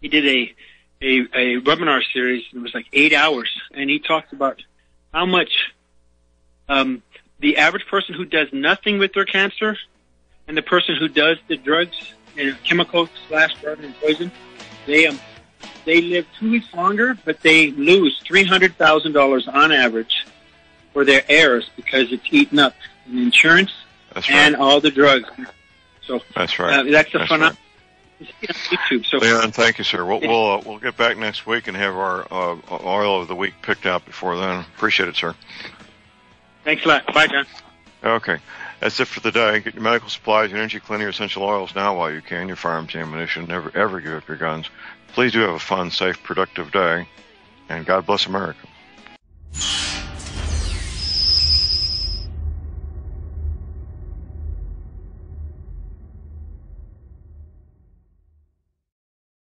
did a webinar series, and it was like 8 hours, and he talked about how much the average person who does nothing with their cancer and the person who does the drugs and chemicals / drug and poison, they live 2 weeks longer, but they lose $300,000 on average for their heirs because it's eaten up in insurance and all the drugs. So that's right. That's a phenomenon. Right. YouTube. So, Leon, thank you, sir. We'll get back next week and have our oil of the week picked out before then. Appreciate it, sir. Thanks a lot. Bye, John. Okay. That's it for the day. Get your medical supplies, your energy, clean your essential oils now while you can. Your firearms, ammunition. Never, ever give up your guns. Please do have a fun, safe, productive day. And God bless America.